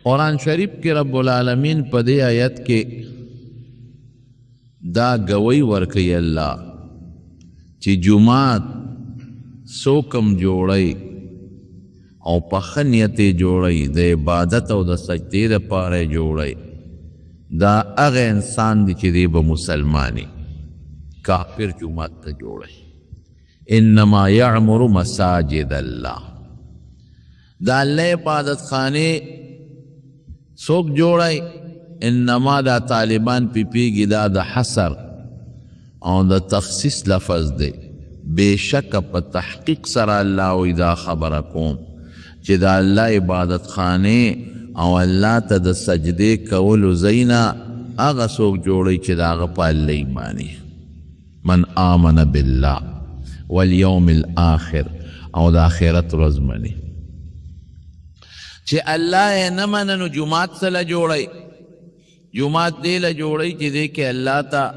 قرآن شریف کې رب العالمین په دې آیت کې دا گوی ورکی الله چې جماعت سوکم جوړی او په ښه نیت یې جوړی د عبادت او د سجدې دپاره یې جوړی دا هغه انسان دی چې دی به مسلمانی کافر جماعت ته جوړی انما یعمر مساجد الله دا الله عبادت خانه څوک جوړی انما دا طالبان پیږي دا د حصر او د تخصیص لفظ دی بېشکه په تحقیق سره الله وی دا خبره کوم چې دا الله عبادت خانه او الله ته د سجدې کولو ځایونه هغه څوک جوړی چې د هغه په الله ایماني من آمن بالله والیوم الآخر او د آخرت ورځ مني چې الله یې نه منه نو جومات سره جوړی جومات دې له جوړی چې دې کې الله ته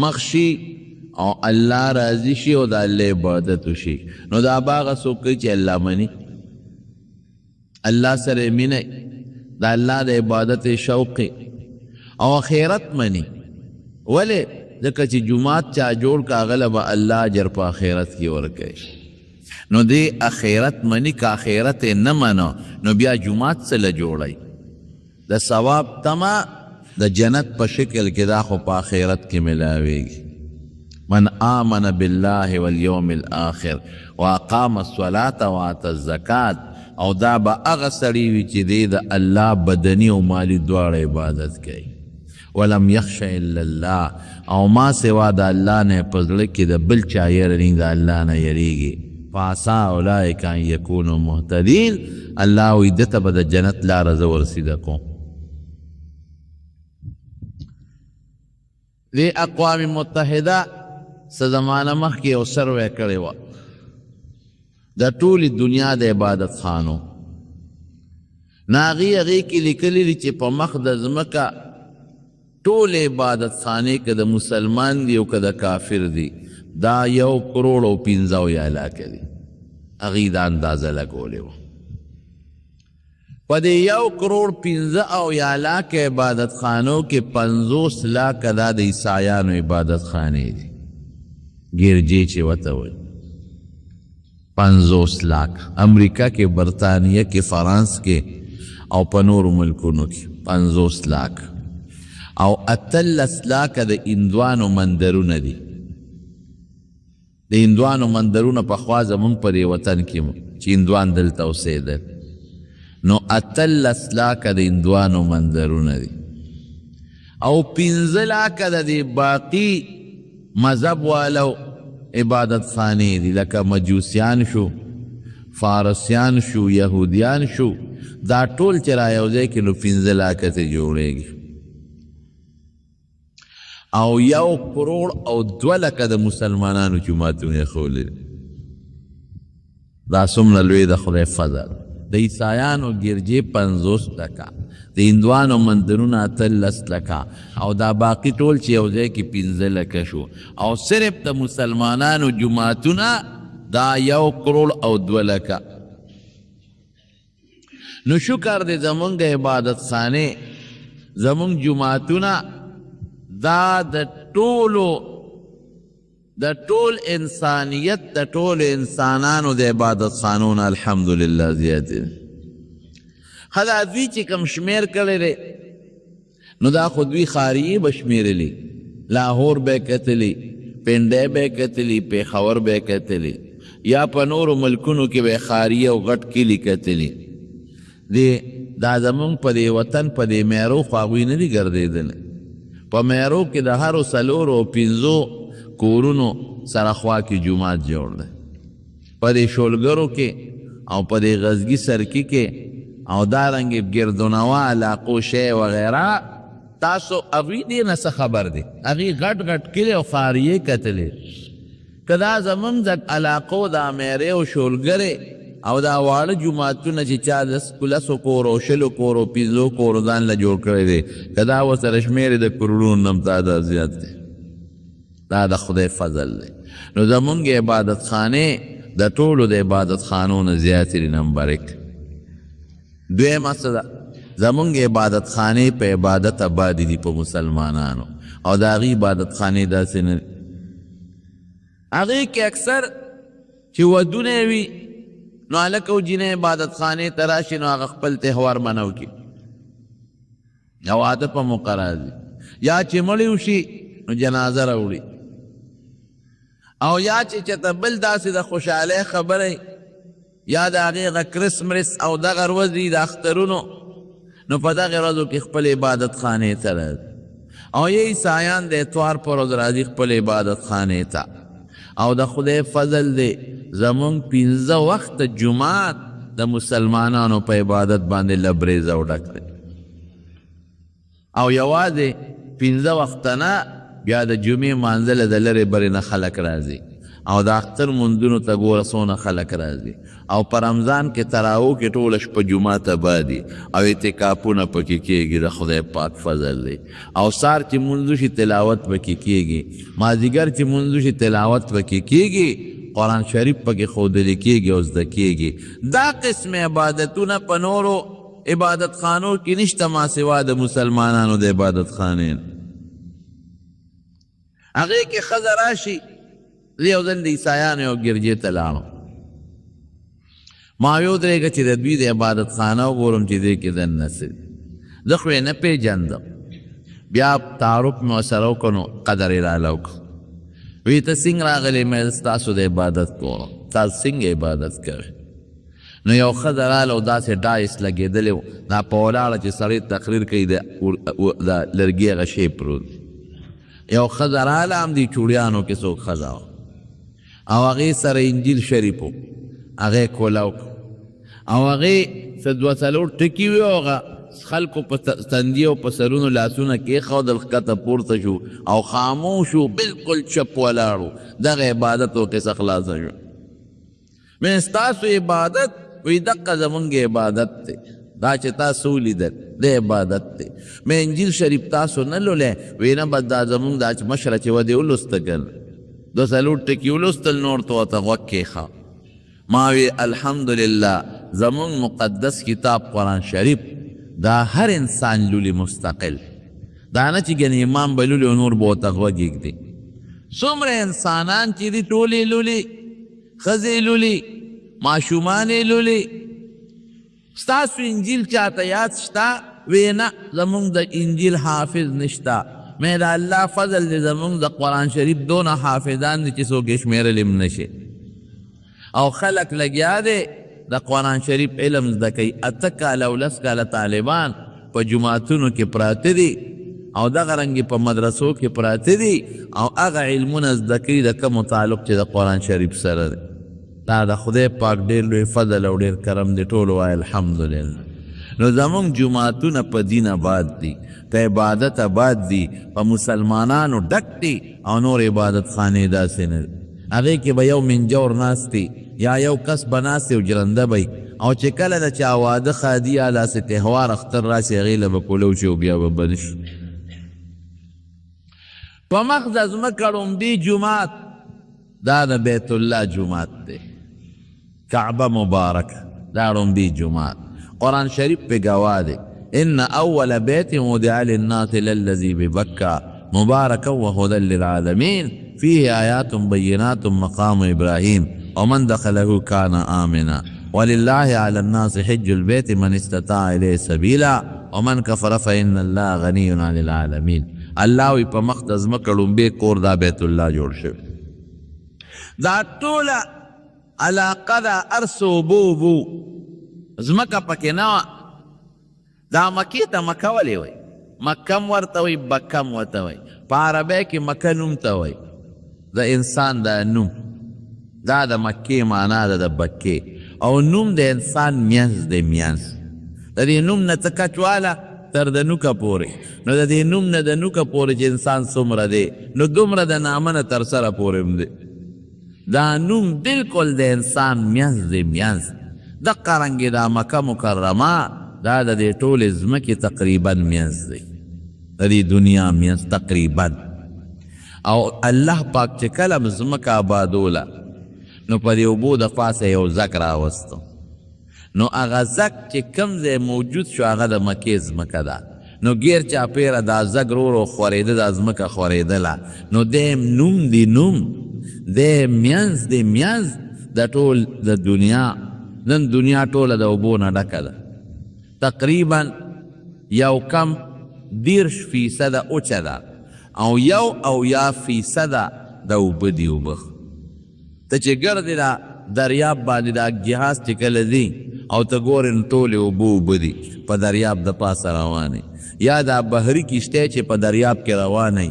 مخ شي او الله راضي شي او د الله عبادت وشي نو دا هغه څوک کوي چې الله مني الله سره مینه د الله د عبادت شوق او آخرت مني ولې ځکه چې جومات چا جوړ کا هغه به الله اجر په آخرت کې ورکوي نو دی آخرت منی که آخرت نه منو نو بیا جماعت سره جوړی د ثواب تما د جنت په شکل کې دا خو په آخرت کې ملاویږي من آمن بالله والیوم الآخر واقام الصلاة وآتى الزکات او دا به هغه سړی وي چې دی د الله بدني او مالی دواړه عبادت کوي ولم یخش الا الله او ما سوا د الله نه په زړه کې د بل چا یره نه د الله نه یریږي فعسا اولئک ان یکونوا مهتدین الله وی دته به د جنت لاره زه ورسیده کوم دې اقوام متحده څه زمانه مخکې یو سروې کړې وه د ټولې دنیا د عبادت خانو نه هغې کې لیکلي دي چې په مخ د ځمکه ټول عبادت خانې که د مسلمان دی او که د کافر دی دا 1,15,000,000 علاقه دی هغې دا اندازه لګولې وه په دې 1,15,000,000 علاقه عبادت خانو کې 50 لاکه دا د عیسایانو عبادت خانې دي ګرجې چې ورته وایي 50 لاک امریکا کې برطانیه کې فرانس کې او په نورو ملکونو کې 50 لاک او 18 لاکه د هندوانو مندرونه دي د هندوانو مندرونه پخوا زمونږ په دې وطن کې چې هندوان دلته اوسېدل نو 18 لاکه د هندوانو مندرونه دي او 15 لاکه د دې باقي مذهب والو عبادت خانې دي لکه مجوسیان شو فارسیان شو یهودیان شو دا ټول چې را یو ځای کې نو 15 لاکه ته جوړېږي او 1,02 لکه د مسلمانانو جوماتونه یې ښولي دا څومره لوی د خدای فضل د عیسایانو ګرجې 50 لکه د هندوانو مندرونه 18 لکه او دا باقي ټول چې یو ځای کې 15 لکه شو او صرف د مسلمانانو جوماتونه دا 1,02 لکه نو شکر دی زمونږ عبادت خانې زمونږ جوماتونه دا د ټول انسانیت د ټول انسانانو د عبادت خانون الحمدلله زیات دی خدا دوی چې کم شمیر کړی دی نو دا خو دوی خاریې به شمیرلی لاهور به کتلی پنډی به کتلی پیښور به کتلی یا په نورو ملکونو کې به خاریې او غټ کلي کتلی دا زمونږ په دې وطن په دې میرو خو هغوی نه دي ګرځېدلی په میرو کې د هرو 4 او 5 کورونو سره خوا کې جومات جوړ دی په دې شولګرو کې او په دې غزګي سرکي کې او دارنګې ګردونوا علاقو شی وغیره تاسو هغوی دې نه څه خبر دی هغوی غټ غټ کلي او خاریې کتلې که دا زمونږ د علاقو د میرې او شولګرې او دا واړه جوماتونه چې چا 10 کورو 20 کورو 15 کورو ځان له جوړ کړی دی که دا ورسره شمېرې د کروڑونو نه تعداد زیات دی دا د خدای فضل دی نو زمونږ عبادت خانې د ټولو د عبادت خانو نه زیاتې دي نمبر 1 دویمه څه ده زمونږ عبادت خانې په عبادت آبادې دي په مسلمانانو او د هغې عبادت خانې داسې نه دي. هغې کې اکثر چې ودونه وي نو هلک او جینۍ عبادت خانې ته راشي نو هغه خپل تهوار منو کړي یا واده په موقع راځي یا چې مړی وشي نو جنازه راوړي او یا چې چېرته بل داسې د خوشحالۍ خبره یا د هغې هغه کرسمرس او دغه ورځې د اخترونو نو په دغې ورځو کې خپل عبادت خانې ته راځي او یې عیسایان د اتوار په ورځ راځي خپل عبادت خانې ته او د خدای فضل دی زمونږ 15 وخت جمعات د مسلمانانو په عبادت باندې لبریز او ډک دی او یوازې 15 وخت نه بیا د جمعې مانځله د لرې برې نه خلک راځي او د اختر مونځونو ته ګوره څونه خلک راځي او په رمضان کې تراوو کې ټوله شپه جومات آبادي او اعتکافونه پکې کېږي د خدای پاک فضل دی او سار چې مونځ وشي تلاوت پکې کېږي مازدیګر چې مونځ وشي تلاوت پکې کېږي قرآن شریف پکې ښودلی کېږي او زده کېږي دا قسم عبادتونه په نورو عبادت خانو کې نشته ما سوا د مسلمانانو د عبادت خانې هغې کې ښځه راشي زه یو ځل د عیسایانو یو ګرجې ته لاړم ما یو درېږه چې د دوی د عبادت خانه وګورم چې دې کې دننه څه زه خو یې نه پېژندم بیا تعارف مې ورسره وکړو نو قدر یې راله وکړو وی ته څنګه راغلی مې ستاسو د عبادت کوم تاسو څنګه عبادت کوئ نو یو ښځه راله او داسې ډایس لګېدلی و دا په ولاړه چې سړی تقریر کوي د لرګي هغه شی پروت یو ښځه راله هم دې چوړیانو کې څوک ښځه وه او هغې سره انجیل شریف و هغې کولاو او هغې څه 2-3 ټکي وي او هغه خلکو په تندي او په سرونو لاسونه کېښودل ښکته پورته شو او خاموش و بلکل چپ ولاړ و دغه عبادت و قصه خلاصه شو مې ستاسو عبادت وی دقه زمونږ عبادت دی دا چې تاسو ولیدل د عبادت دی مې انجیل شریف تاسو نه لولی وی نه بس دا زمونږ دا مشره چې ودې ولوسته که 2-3 ټکي ولوستل نور ته ورته غوږ کېښه ما وی الحمدلله زمونږ مقدس کتاب قرآن شریف دا هر انسان لولي مستقل دا نه چې ګنې امام به لولي او نور به ورته غوږ ږدي څومره انسانان چې دي ټولې لولي ښځې لولي ماشومان یې لولي ستاسو انجیل چاته یاد شته وی نه زمونږ د انجیل حافظ نشته مې د الله فضل دی زمونږ د قرآن شریف دونه حافظان دي چې څوک یې شمېرلی هم نشي او خلک لګیا دی د قرآن شریف علم زده کوي 8 کاله او 10 کاله طالبان په جوماتونو کې پراته دي او دغه رنګې په مدرسو کې پراته دي او هغه علمونه زده کوي د کومو تعلق چې د قرآن شریف سره دی دا د خدای پاک ډېر لوی فضل او ډېر کرم دی ټولو وایي الحمدلله نو زمونږ جوماتونه په دین آباد دي په عبادت آباد دي په مسلمانانو ډک دي او نور عبادت خانې داسې نه دي هغې کې به یو منجور ناست دی یا یو کس به ناست دی او جرنده به او چې کله د چا واده ښادي یا داسې تهوار اختر راشي هغې له به کولو شي او بیا به بند شي په مخ د ځمکه ړومبي جومات دا د بیت الله جومات دی کعبه مبارکه دا ړومبي جومات قرآن شریف پہ گواہ دے ان اول بیت وضع للناس للذی ببکہ مبارکا وهدى للعالمین فیہ آیات بینات مقام ابراہیم ومن دخله کان آمنا وللہ علی الناس حج البیت من استطاع الیہ سبیلا ومن کفر فإن اللہ غنی عن العالمین اللہ وی پا مخدز مکڑن بے کور دا بیت اللہ جوڑ شو دا طولا علاقہ دا ارسو بو زمکه پکې نه دا مکې ته مکه ولې وایي مکم ورته وایي بکم ورته وایي په عربی کې مکه نوم ته وایي د انسان دا نوم دا د مکې معنا ده د بکې او نوم د انسان میانس دی میانس د دې نوم نه څه کچواله تر د نوکه پورې نو د دې نوم نه د نوکه پورې چې انسان څومره دی نو دومره د نامه نه تر سره پورې هم دی دا نوم بلکل د انسان میانس دی میانس دقه رنګې دا مکه مکرمه دا د دې ټولې ځمکې تقریبا منځ دی د دې دنیا منځ تقریبا او الله پاک چې کله ځمکه آبادوله نو په دې اوبو د پاسه یو ځک راوستو نو هغه زک چې کم ځای موجود شو هغه د مکې ځمکه ده نو غیر چاپیره دا زک رو خورېده دا ځمکه خورېدله نو دی نوم دی نوم دی میانز دی میانز د ټول د دنیا نن دنیا ټوله د اوبو نه ډکه ده تقریبا یو کم 10% اوچه ده او 1% د اوبه دي اوبه ته چې ګرځې دا دریاب باندې دا جهاز چې کله ځي او ته ګورې نو ټولې اوبه دي په دریاب د پاسه روانې یا دا بحري کشتی چې په دریاب کې روانې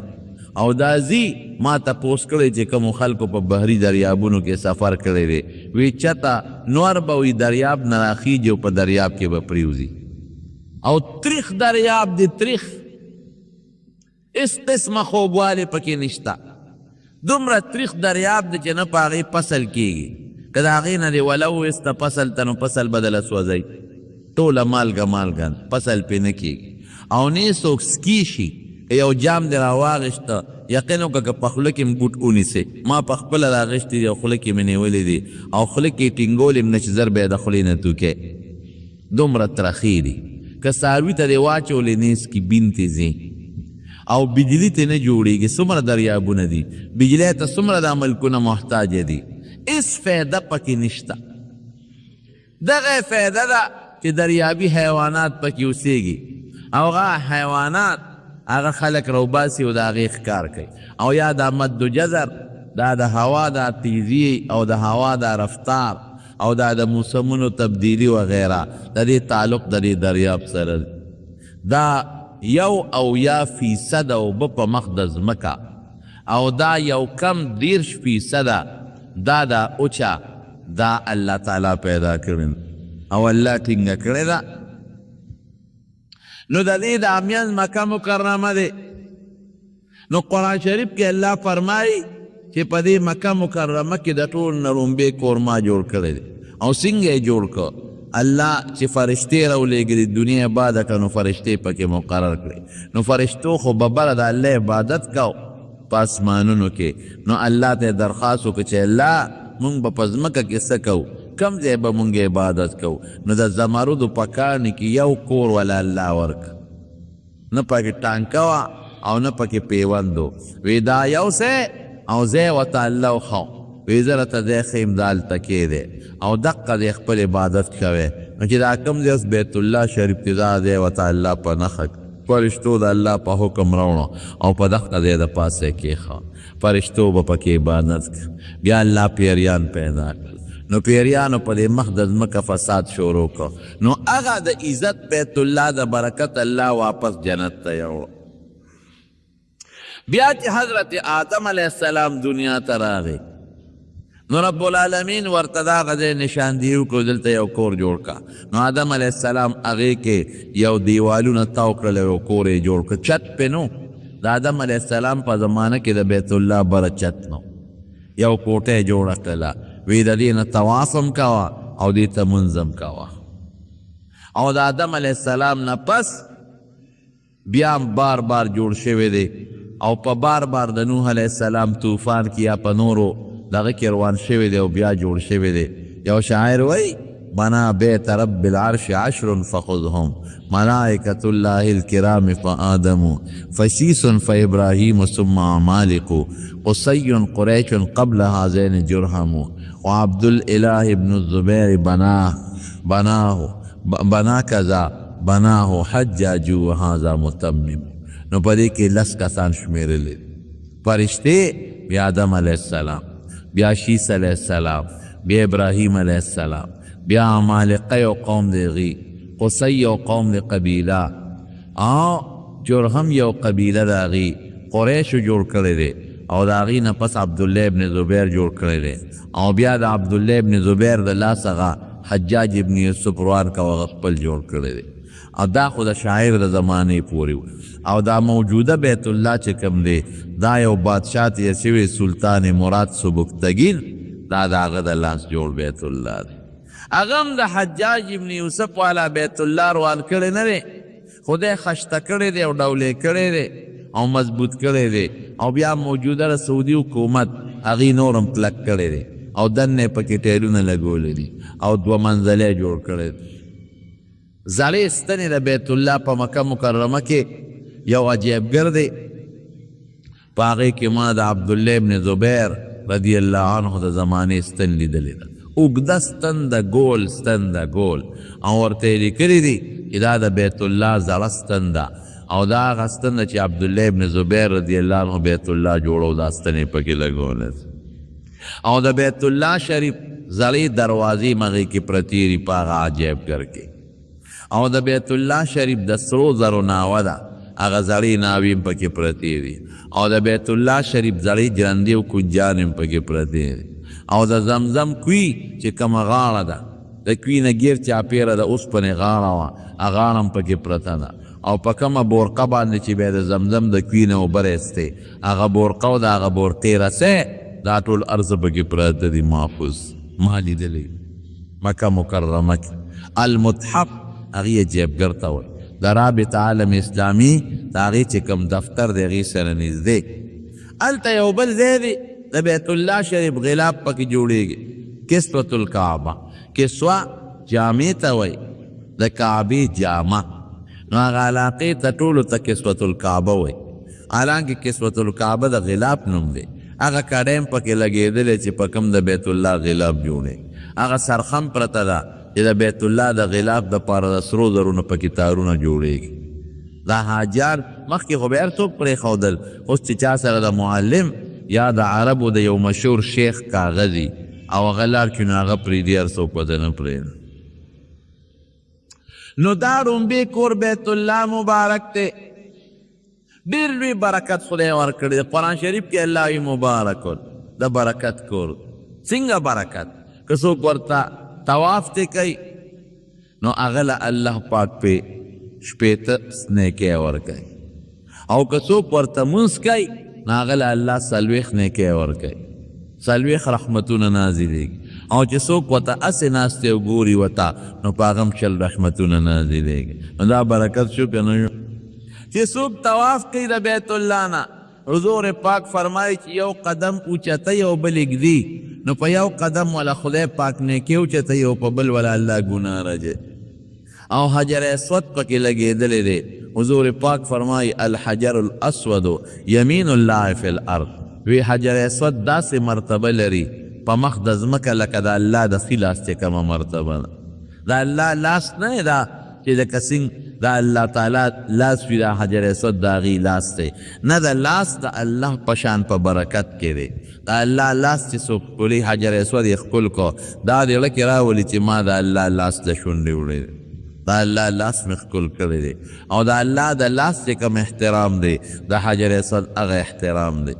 او دا ځي ما تپوس کړی چې کومو خلکو په بحري دریابونو کې سفر کړی دی وی چته نور به وي دریاب نه راخیږي او په دریاب کې به پریوځي او تریخ دریاب دی تریخ اس قسمه خوبوالی پکې نشته دومره تریخ دریاب دی چې نه په هغې فصل کېږي که د هغې نه دې ولو ایسته فصل ته نو فصل به دله سوځئ ټوله مالګه فصل پې نه کېږي او نه څوک سکي شي یو جام دی راواغېسته یقین وکړه که په خوله کې م بوټ ونیسئ ما په خپله راغېستې دي او خوله کې مې نیولې دي او خوله کې یې ټینګولې م نه چې زر به یې د خولې نه توکې دومره ترخې دي که څاروي ته دې واچولې نیس کې بین ته ځي او بجلی ته نه جوړېږي څومره دریابونه دي بجلی ته څومره دا ملکونه محتاجه دي اس فایده پکې نشته دغه فایده ده چې دریابي حیوانات پکې اوسېږي او هغه حیوانات هغه خلک روباسي او د هغې ښکار کوي او یا دا مد و جزر دا د هوا دا تیزی او د هوا دا رفتار او دا د موسمونو تبدیلی وغیره د دې تعلق د دې دریاب سره دا 1% اوبه په مخ د ځمکه او دا یو کم 10% دا اوچا دا الله تعالی پیدا کړي او الله ټینګه کړې ده نو د دې د امیان مکه مکرمه دی نو قرآن شریف کې الله فرمایي چې په دې مکه مکرمه کې د ټول نه لومبې کورما جوړ کړی دی او څنګه یې جوړ کړ الله چې فرشتې راولېږلي دنیا عباده که نو فرشتې پکې مقرر کړي نو فرشتو خو ببره د الله عبادت کو په اسمانونو کې نو الله ته درخواست وکړه چې الله مونږ به په ځمکه کې څه کوو کم ځای به مونږ عبادت کوو نو د زمرودو په کاڼي کې یو کور ولا الله ورک نه پکې ټانکه وه او نه پکې پیوندو وی دا یو ځای او ځای ورته الله وښو وی زه راته ځای ښیم دا هلته کې دی او دقه دی خپل عبادت کوی نو چې دا کم ځای اوس بیت الله شریف کې دا ځای ورته الله په نښه فرشتو د الله په حکم راوړو او په دغه ځای د پاسه کېښه فرشتو به پکې عبادت بیا الله پیریان پیدا کړل نو پیریانو په دې مخ د ځمکه فساد شروع کړ نو هغه د عزت بیت الله د برکت الله واپس جنت ته یوړ بیا چې حضرت آدم علیه السلام دنیا ته راغی نو رب العالمین ورته دغه ځای نشاندهي وکړو دلته یو کور جوړ کړه نو آدم علیه السلام هغې کې یو دیوالونه تاو کړل یو کور یې جوړ کړ چت پې نو د آدم علیه السلام په زمانه کې د بیت الله بره چت نو یو کوټه یې جوړه کړله وی د دې نه طواف هم کوه او دې ته منځ هم کوه او د آدم علیه السلام نه پس بیا هم بار جوړ شوی دی او په بار د نوح علیه السلام طوفان کې یا په نورو دغه کې روان شوی دی او بیا جوړ شوی دی یو شاعر وی بنا بیت رب العرش 10 فخذهم ملائکة الله الكرام فآدم فشیس فإبراهیم ثم عمالق قصی قریش قبل هذین جرهم وعبد الإله ابن الزبیر بنا کذا بناه حجاج وهذا متمم نو پدې کې 10 کسان شمیرلې فرشتې بیا آدم علیه السلام بیا شیس علیه السلام بیا ابراهیم علیه السلام بیا عمالقه یو قوم دی غي قصی یو قوم دی قبیله جرهم یو قبیله دا غي قریشو جوړ کړی دی او د هغې نه پس عبدالله ابن زبیر جوړ کړی دی او بیا د عبدالله ابن زبیر د لاس هغه حجاج ابن یوسف روان که هغه خپل جوړ کړی دی او دا خو د شاعر د زمانې پورې او دا موجوده بیت الله چې کوم دی دا یو بادشاه تېر شوی سلطان مراد سبکتګین دا د هغه د لاس جوړ بیت الله دی هغه هم د حجاج ابن یوسف والا بیت الله روان کړی نه دی خدای خشته کړی دی او ډولې کړی دی او مضبوط کړی دی او بیا موجوده د سعودي حکومت هغې نور هم کلک کړی دی او دنې پکې ټیرونه لګولې دي او 2 منزلې جوړ کړی زړې ستنې د بیت الله په مکه مکرمه کې یو عجیبګر دی په هغې کې ما د عبدالله ابن زبیر رضی الله عنه د زمانې ستن لیدلې ده اوږده ستن ده ګول ستن ده ګول او ورته یې لیکلي دي چې دا د بیت الله زړه ستن ده او دا هغه ستن ده چې عبدالله ابن زبیر رضی الله عنه بیت الله جوړو دا ستنې پکې لګولې او د بیت الله شریف زړې دروازې مغې کې پرتې دي په هغه عجیبګر کې او د بیت الله شریف د سرو زرو ناوه ده هغه زړې ناوې هم پکې پرتې دي او د بیت الله شریف زړې جرندې او کوجان هم پکې پرتې دي او د زمزم کوي چې کومه غاړه ده د کوي نه ګیر چاپېره د اوسپنې غاړه وه هغه غاړه هم پکې پرته ده او په کومه بورقه باندې چې بیا د زمزم د کوي نه اوبه رایستې هغه بورقه او د هغه بورتې رسې دا ټول ارزه پکې پراته دي محفوظ ما لیدلی مکه مکرمه کې المتحف هغې جیبګر ته وایي د رابط عالم اسلامي د هغې چې کوم دفتر د هغې سره نږدې هلته یو بل ځای دی د بیت الله شریف غلاف پکې جوړېږي کسوة الکعبه کسوه جامې ته وایي د کعبې جامه نو هغه علاقې ته ټولو ته کسوة الکعبه وایي حالانکې کسوة الکعبه د غلاف نوم دی هغه کاډۍ هم پکې لګېدلی چې په کوم د بیت الله غلاف جوړی هغه سرخم پرته ده چې د بیت الله د غلاف دپاره د سرو زرو نه پکې تارونه جوړېږي دا حاجیان مخکې خو به هر څوک پرېښودل اوس چې چا سره د معلم یا د عربو د یو مشهور شیخ کاغذي او هغه لار کړي نو هغه پرېږدي هر څوک ورته نه پرېږدي نو دا ړومبې کور بیت الله مبارک دی ډېر لوی برکت خدای ورکړی د قرآن شریف کې الله وي مبارک د برکت کور څنګه برکت که څوک ورته طواف ته کوي نو هغه له الله پاک پې شپېته نیکۍ ورکوي او که څوک ورته مونځ کوي نو هغه له الله 40 نیکۍ ورکوي 40 رحمتونه نازلېږي او چې څوک ورته هسې ناستې او ګوري ورته نو په هغه هم 40 رحمتونه نازلېږي نو دا برکت شو که نه چې څوک طواف کوي د بیت الله نه حضور پاک فرمایي چې یو قدم اوچتوي او بل ږدي نو په یو قدم ولا خدای پاک نیکۍ اوچتوي او په بل ولا الله ګناه رجي او حجر اسود پکې لګېدلی دی حضور پاک فرمایي الحجر الاسود یمین الله فی الارض وی حجر اسود داسې مرتبه لري په مخ د ځمکه لکه د الله د ښي لاس چې کومه مرتبه ده د الله لاس نه ده چې د کسین دا الله تعالی لاس وی دا حجر اسود دا غي لاس دی نه دا لاس دا الله پشان په برکت کې دی دا الله لاس چې څوک ښکلي حجر اسود یې ښکل کو دا د زړه کې راولي چې ما دا الله لاس د شونډې وړی دی دا الله لاس مې ښکل کړی دی او دا الله د لاس چې کوم احترام دی د حجر اسود هغه احترام دی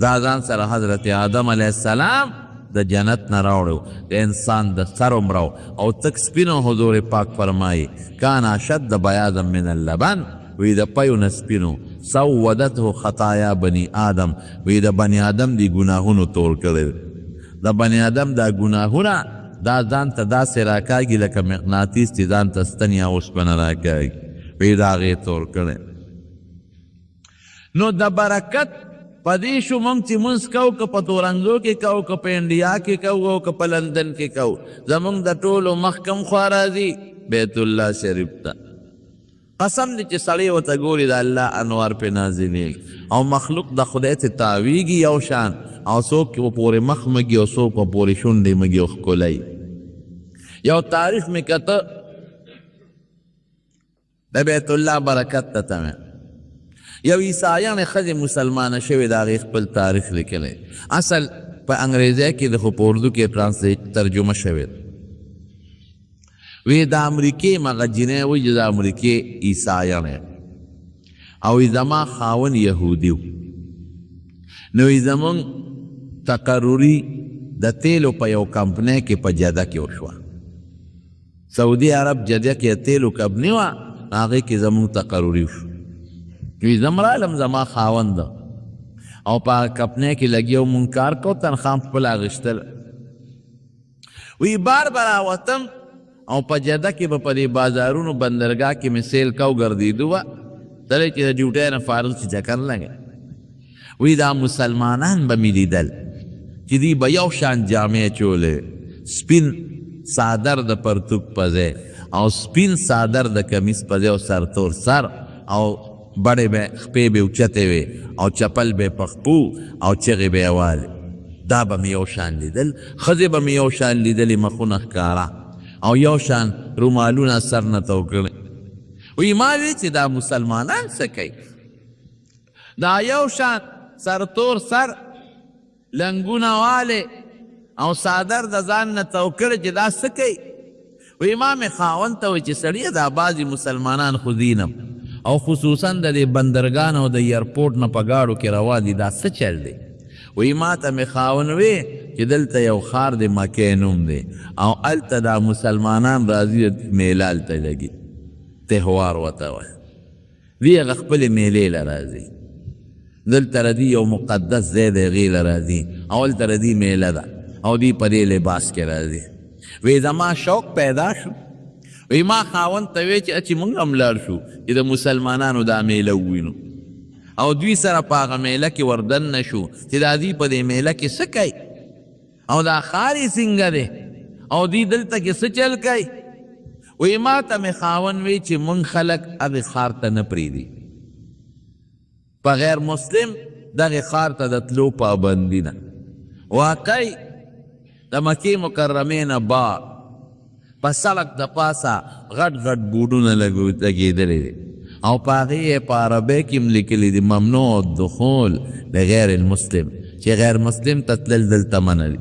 دا ځان سره حضرت آدم علیه السلام د جنت نه راوړو د انسان د سر عمرو او تک سپینو حضور پاک فرمایي کان اشد بیاضا من اللبن وی د پیو نه سپینو سودته خطایا بني آدم وی د بني آدم دی ګناهونو تور کړی د بني آدم دا ګناهونه دا ځان ته داسې راکاږي لکه مقناطیس چې ځان ته ستن یا اوسپنه راکاږي وی د هغې تور کړی نو د برکت پدې شو مونږ چې مونځ کوو که په تورنځو کې کوو که په انډیا کې کوو او که په لندن کې کوو زمونږ د ټولو مخ کم خوا راځي بیت الله شریف ته قسم دی چې سړی ورته ګوري د الله انوار پې نازلېږي او مخلوق د خدای ته تاویږي یو شان او څوک په پورې مخ مږي او څوک په پورې شونډې مږي او ښکلی یو تاریخ مې کته د بیت الله برکت ته تمه یو عیسایان ښځې مسلمانه شوې د هغې خپل تاریخ لیکلی اصل په انګریزی کې د خو په اردو کې ترجمه شوې وی د امریکې مغه جینۍ وایي چې د امریکې عیسایان او وی زما خاوند یهودي و نو وی زمونږ تقرري د تیلو په یو کمپنۍ کې په جده کې وشوه سعودي عرب جده کې تیلو کمپنۍ وه هغې کې زمونږ تقرري وشو وی زم رالم زما خاوند او په کمپنۍ کې لګیا و مونږ کار کو تنخواه خپل اخیستل وی بار بار راوتم او په جده کې به په دې بازارونو بندرګاه کې مې سیل کو ګرځېدو وه تله چې د ډیوټۍ نه فارغ چې چکر لګی وی دا مسلمانان به مې لیدل چې دی به یو شان جامې چولې، سپین صادر د پرتوک په ځای او سپین صادر د کمیس په ځای او سرتور سر او بړې به خپې به اوچتې وې او چپل به په خپو او چغې به یې والې. دا به مې یو شان لیدل، ښځې به مې یو شان لیدلې، مخونه ښکاره او یو شان رومالونه سر نه تو کړي. وی ما وی چې دا مسلمانان څه کوي؟ دا یو شان سرتور سر لنګونه والې او صادر د ځان نه تو کړي چې دا څه کوي؟ وی ما مې خاوند ته وی چې سړیه دا بعضې مسلمانان خو دینم او خصوصا د دې بندرګان او د ایرپورټ نه په ګاډو کې روان دي، دا څه چل دی؟ وی ما ته مې خاوند وی چې دلته یو ښار دی مکې نوم دی او هلته دا مسلمانان راځي میله هلته لګي، تهوار ورته وایي، دوی هغه خپلې میلې له راځي، دلته ردي یو مقدس ځای دی هغې له راځي او هلته ردي میله ده او دوی په دې لباس کې راځي. وی زما شوق پیدا شو، وی ما خاوند ته وی چې مونږ هم لاړ شو چې د مسلمانانو دا میله ووینو او دوی سره په هغه میله کې وردن نه شو چې دا دوی په دې میله کې څه کوي او دا ښار یې څنګه دی او دوی دلته کې څه چل کوي. وی ما ته مې خاوند وی چې مونږ خلک هغې ښار ته نه پرېږدي، په غیر مسلم دغې ښار ته د تلو پابندي ده. واقعي د مکې مکرمې نه بار په سړک د پاسه غټ غټ بوډونه لګېدلي دي او په هغې یې په عربۍ کې هم لیکلي دي ممنوع الدخول لغیر المسلم، چې غیر مسلم ته تلل دلته منع دي،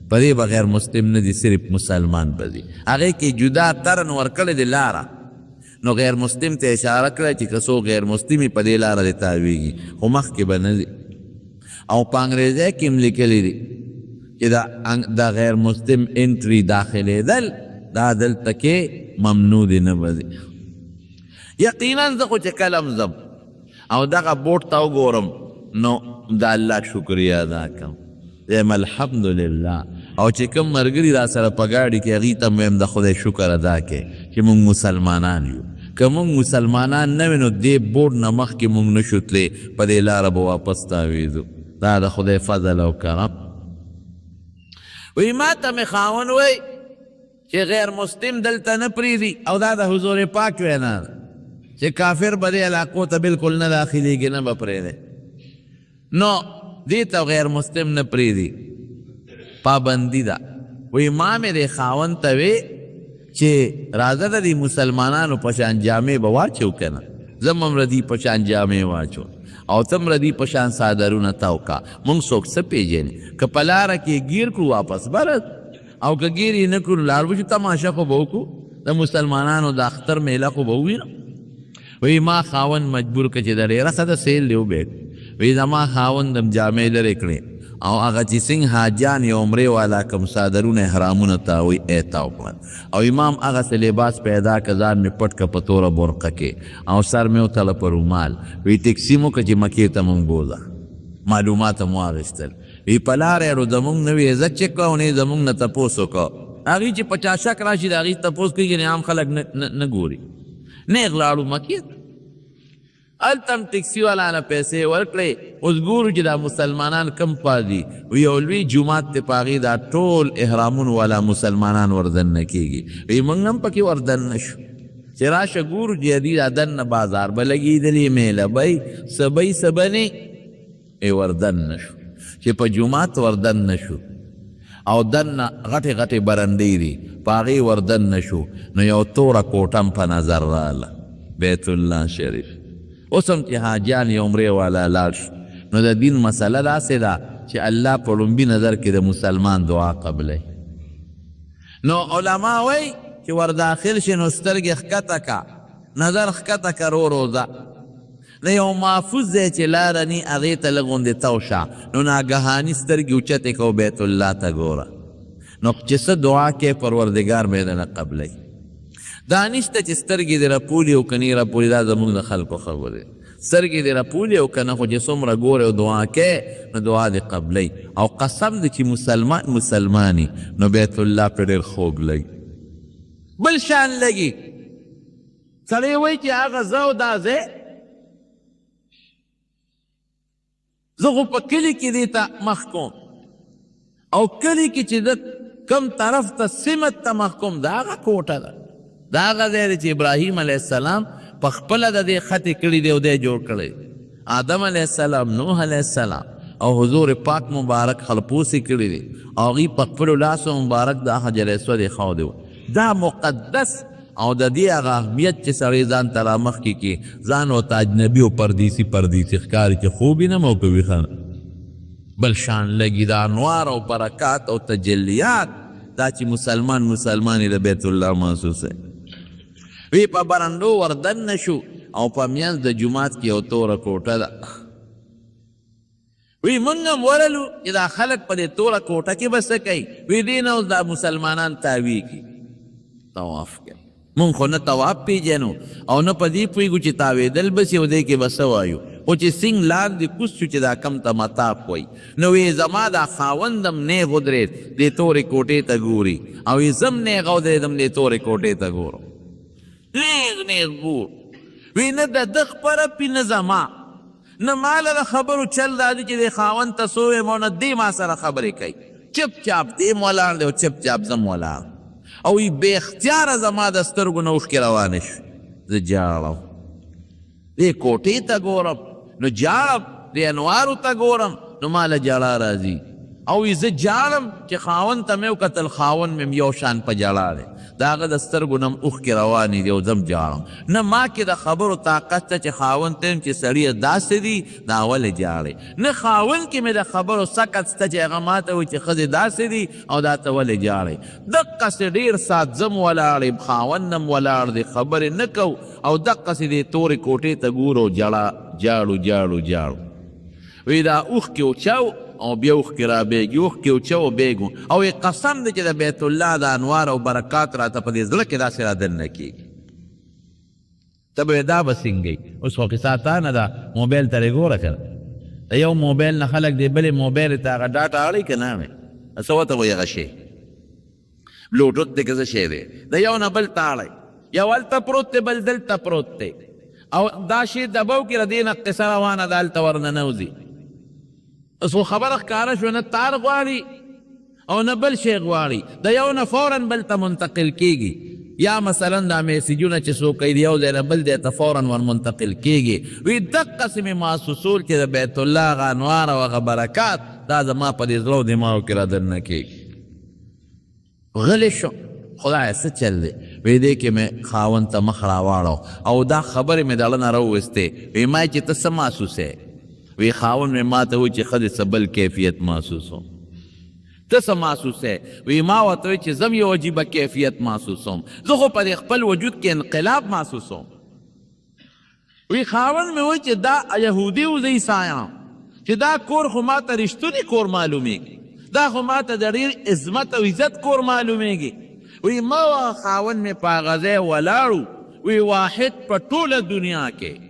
په دې به غیر مسلم نه دي، صرف مسلمان به دي. هغې کې جدا ترن ورکړی دی لاره، نو غیر مسلم ته اشاره کړی چې که څوک غیر مسلم په دې لاره دې تاویږي، خو مخکې به نه دي. او په انګریزۍ کې هم لیکلي دي چې دا غیر مسلم انټري داخلېدل دا دلته کې ممنوع دی، نه به دي. یقینا زه خو چې کله هم ځم او دغه بوټ ته وګورم نو د الله شکریه ادا کوم، وایم الحمدلله. او چې کوم ملګري را سره په ګاډي کې هغوی ته وایم د خدای شکر ادا کوې چې موږ مسلمانان یو، که موږ مسلمانان نه وي نو دې بوټ نه مخکې موږ نه شو تللی، په دې لاره به واپس تاویږو. دا د خدای فضل او کرم. وی ما ته مې خاوند وی چې غیر مسلم دلته نه پرېږدي او دا د حضور پاک وینا ده چې کافر به دې علاقو ته بلکل نه داخلېږي، نه به پرېږدی. نو دې ته غیر مسلم نه پرېږدي، پابندي ده. وی ما مې دې خاوند ته وی چې راځه د دې مسلمانانو په شان جامې به واچو که نه، زم هم ردي په شان جامې واچو او تم ردي په شان صادرونه تاو کا. مونږ څوک څه پېژني، که په لاره کې ګیر کړو واپس برد او که ګیر یې نه کړو لاړ به شو، تماشه خو به وکړو، د مسلمانانو د اختر میله خو به ووینو. وی ما خاوند مجبور که چې د ډېره ښه د سیل دی وبېږ. وی زما خاوند هم جامې لرې کړې او هغه چې څنګه حاجیان یا عمرې والا کوم صادرونه احرامونه تاوی تاو کړل او امام هغسې لباس پیدا که ځان مې پټ که په توره برقه کې او سر مې وتله په رومال. وی ټکسي مو که چې مکې ته مونږ بوځه، معلومات هم واخېستل. وی په لاره یې زمونږ نه وي عزت چک کوه او نه یې زمونږ نه تپوس وکړه. هغوی چې په چا شک راشي د هغوی تپوس کوي، یعنې عام خلک نه ګوري. نیغ لاړو مکې ته، هلته هم ټکسي والا نه پیسې ورکړې. اوس ګورو چې دا مسلمانان کم پادي، وی یو لوی جومات دی په هغې دا ټول احرامونو والا مسلمانان وردن نه کېږي. وی موږ هم پکې وردن نه شو چې راشه ګورو چې دې دا دننه بازار به لګېدلې، میله به څه به څه به نه، وردن نه شو چې په جومات وردن نه شو او دننه غټې غټې برندې دي په هغې وردن نه شو. نو یو توره کوټه هم په نظر راغله، بیت الله شریف. اوس هم چې حاجیان یا عمرې والا لاړ شو نو د دین مسله داسې ده چې الله په لومبي نظر کې د مسلمان دعا قبلوي. نو علما وایي چې ور داخل شي نو سترګې ښکته که، نظر ښکته که رو روزه، د یو محفوظ ځای چې لاره ني هغې ته لږ غوندې تو شه، نو ناګهاني سترګې اوچتې که او بیت الله ته ګوره، نو چې څه دعا کې پروردګار به یې نه قبلوي. دا نشته چې سترګې دې راپولي او که نه راپولي، دا زموږ د خلکو خبرې. سترګې دې راپولي او که نه، خو چې څومره ګورې او دعا کې نو دعا دې قبلوي. او قسم دې چې مسلماني نو بیت الله پرې ډېر خوږ لګي، بل شان لګي. سړی وایي چې هغه زه او دا ځای زه خو په کلي کې دې ته مخ کوم، او کلی کی چې د کم طرف ته سمت ته محکوم دا هغه کوټه ده دا هغه ځای دی چې ابراهیم علیه السلام په خپله د دې خطې کړي دی او دی جوړ کړی آدم علیه السلام نوح علیه السلام او حضور پاک مبارک خلپوسی کړي دي او هغوی په خپلو لاسو مبارک دا حجر اسود ایښودی و دا مقدس او د دې هغه اهمیت چې سړی ځان ته رامخکې کړي ځان ورته اجنبي او پردیسي ښکاري چې خوب یې نه موکوي ښه بل شان لګي دا انوار او برکات او تجلیات دا چې مسلمان د بیت الله محسوسه وی په برندو وردن نشو او په میانځ د جومات کې یو توره کوټه ده وی مونږ هم ورلو چې دا خلک په دې توره کوټه کې به څه کوي وی دې نه اوس دا مسلمانان تاویږي طواف کوي مونږ خو نه طواف پیژنو او نه په دې پوهېږو چې تاوېدل به سي او دې کې به څه وایو خو چې سینګ لاندې کوز شو چې دا کم ته مطاف وایي نو وی زما دا خاوندم نیغ ودرېد دې تورې کوټې ته ګوري او وی زم نیغ ودرېدم دې تورې کوټې ته ګورم نیغ ګور وی نه د ده خپره پي نه زما نه ماله د خبرو چل دا دی چې د خاوند ته سوې مو نه دې ما سره خبرې کوي چپ چاپ دې ولاړ دی او چپ چاپ زم ولاړ او وی بې اختیاره زما د سترګو نه اوښکې روانې شوې زه جاړم دې کوټې ته ګورم نو جاړم دې انوارو ته ګورم نو ماله جاړه راځي او وی زه جاړم چې خاوند ته مې وکتل خاوند مې یو شان په جاړه دی د هغه د سترګو نه م اوښکې روانې دي او زم جاړم نه ما کې د خبرو طاقت ته چې خاوند ته یم چې سړیه داسې دي دا ولې جاړې نه خاوند کې مې د خبرو سکت شته چې هغه ما ته وایي چې ښځې داسې دي او دا ته ولې جاړې دقسې ډېر ساعت زم ولاړ یم خاوند هم ولاړ دی خبرې نه کوو او دقسې دې تورې کوټې ته ګورو جاړو وی دا اوښکې وچاو او بیا اوښکې رابېږي اوښکې وچه و بېږو او یې قسم دی چې د بیت الله د انوار او برکات راته په دې زړه کې داسې رادننه کېږي ته به دا به څنګه اوس خو قصه تا نه ده موبایل ته یې ګوره که د یو موبایل نه خلک د بلې موبایل ته هغه ډاټا اړوي که نه وی څه ورته وایي هغه شی بلوټوت دی که څه شی دی د یو نه بل ته اړوي یو هلته پروت دی بل دلته پروت دی او دا شی دبو کې د دې نه قصه روانه ده هلته ورننوځي اوس خو خبره ښکاره شوه نه تار غواړي او نه بل شی غواړي د یو نه فورا بل ته منتقل کېږي یا مثلا دا میسیجونه چې څوک کوي د یو ځای نه بل ځای ته فورا ور منتقل کېږي وی دقسې مې محسوسول چې د بیت الله هغه انوار او هغه برکات دا زما په دې زړه او دماغو کې رادننه کېږي غلی شو خدایه څه چل دی وی دې کې مې خاوند ته مخ راواړو او دا خبرې مې د اړه نه راوویستې وی ما چې ته څه محسوسې وی خاون میں ما ته وی چې ښځې څه بل کیفیت محسوسوم ته څه محسوسې وی ما ورته وی چې زم یو عجیبه کیفیت محسوسوم زه خو په خپل وجود کې انقلاب محسوسوم وی خاون مې وی چې دا یهودي و زه عیسایان چې دا کور خو ما ته رښتونی کور معلومیږي دا خو ما ته د ډېر عظمت او عزت کور معلومیږي وی ما خاون مې په هغه ځای ولاړو وی واحد په ټوله دنیا کې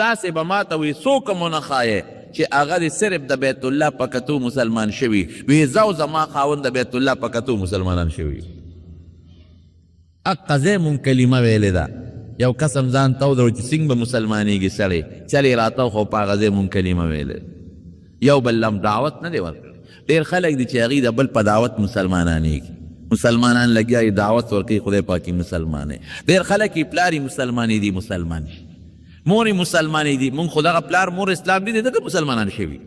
داسې به ما ته وی څوک مو نه ښایې چې هغه دې صرف د بیت الله په کتو مسلمان شوي وی زه او زما خاوند د بیت الله په کتو مسلمانان شوي اقه ځای مونږ کلمه ویلې ده یو قسم ځان ته ودرو چې څنګه به مسلمانېږي سړی چل یې راته خو په هغه ځای مونږ کلمه ویلې یو بل لم دعوت نه دی ورکړی ډېر خلک دي چې هغوی د بل په دعوت مسلمانانېږي مسلمانان لګیا یې دعوت ورکوي خدای پاکي مسلمانې ډېر خلک یې پلار یې مسلمانې دي مسلمان مور یې مسلمانې دي مونږ خو دغه پلار مور اسلام دي ځکه مسلمانان شوي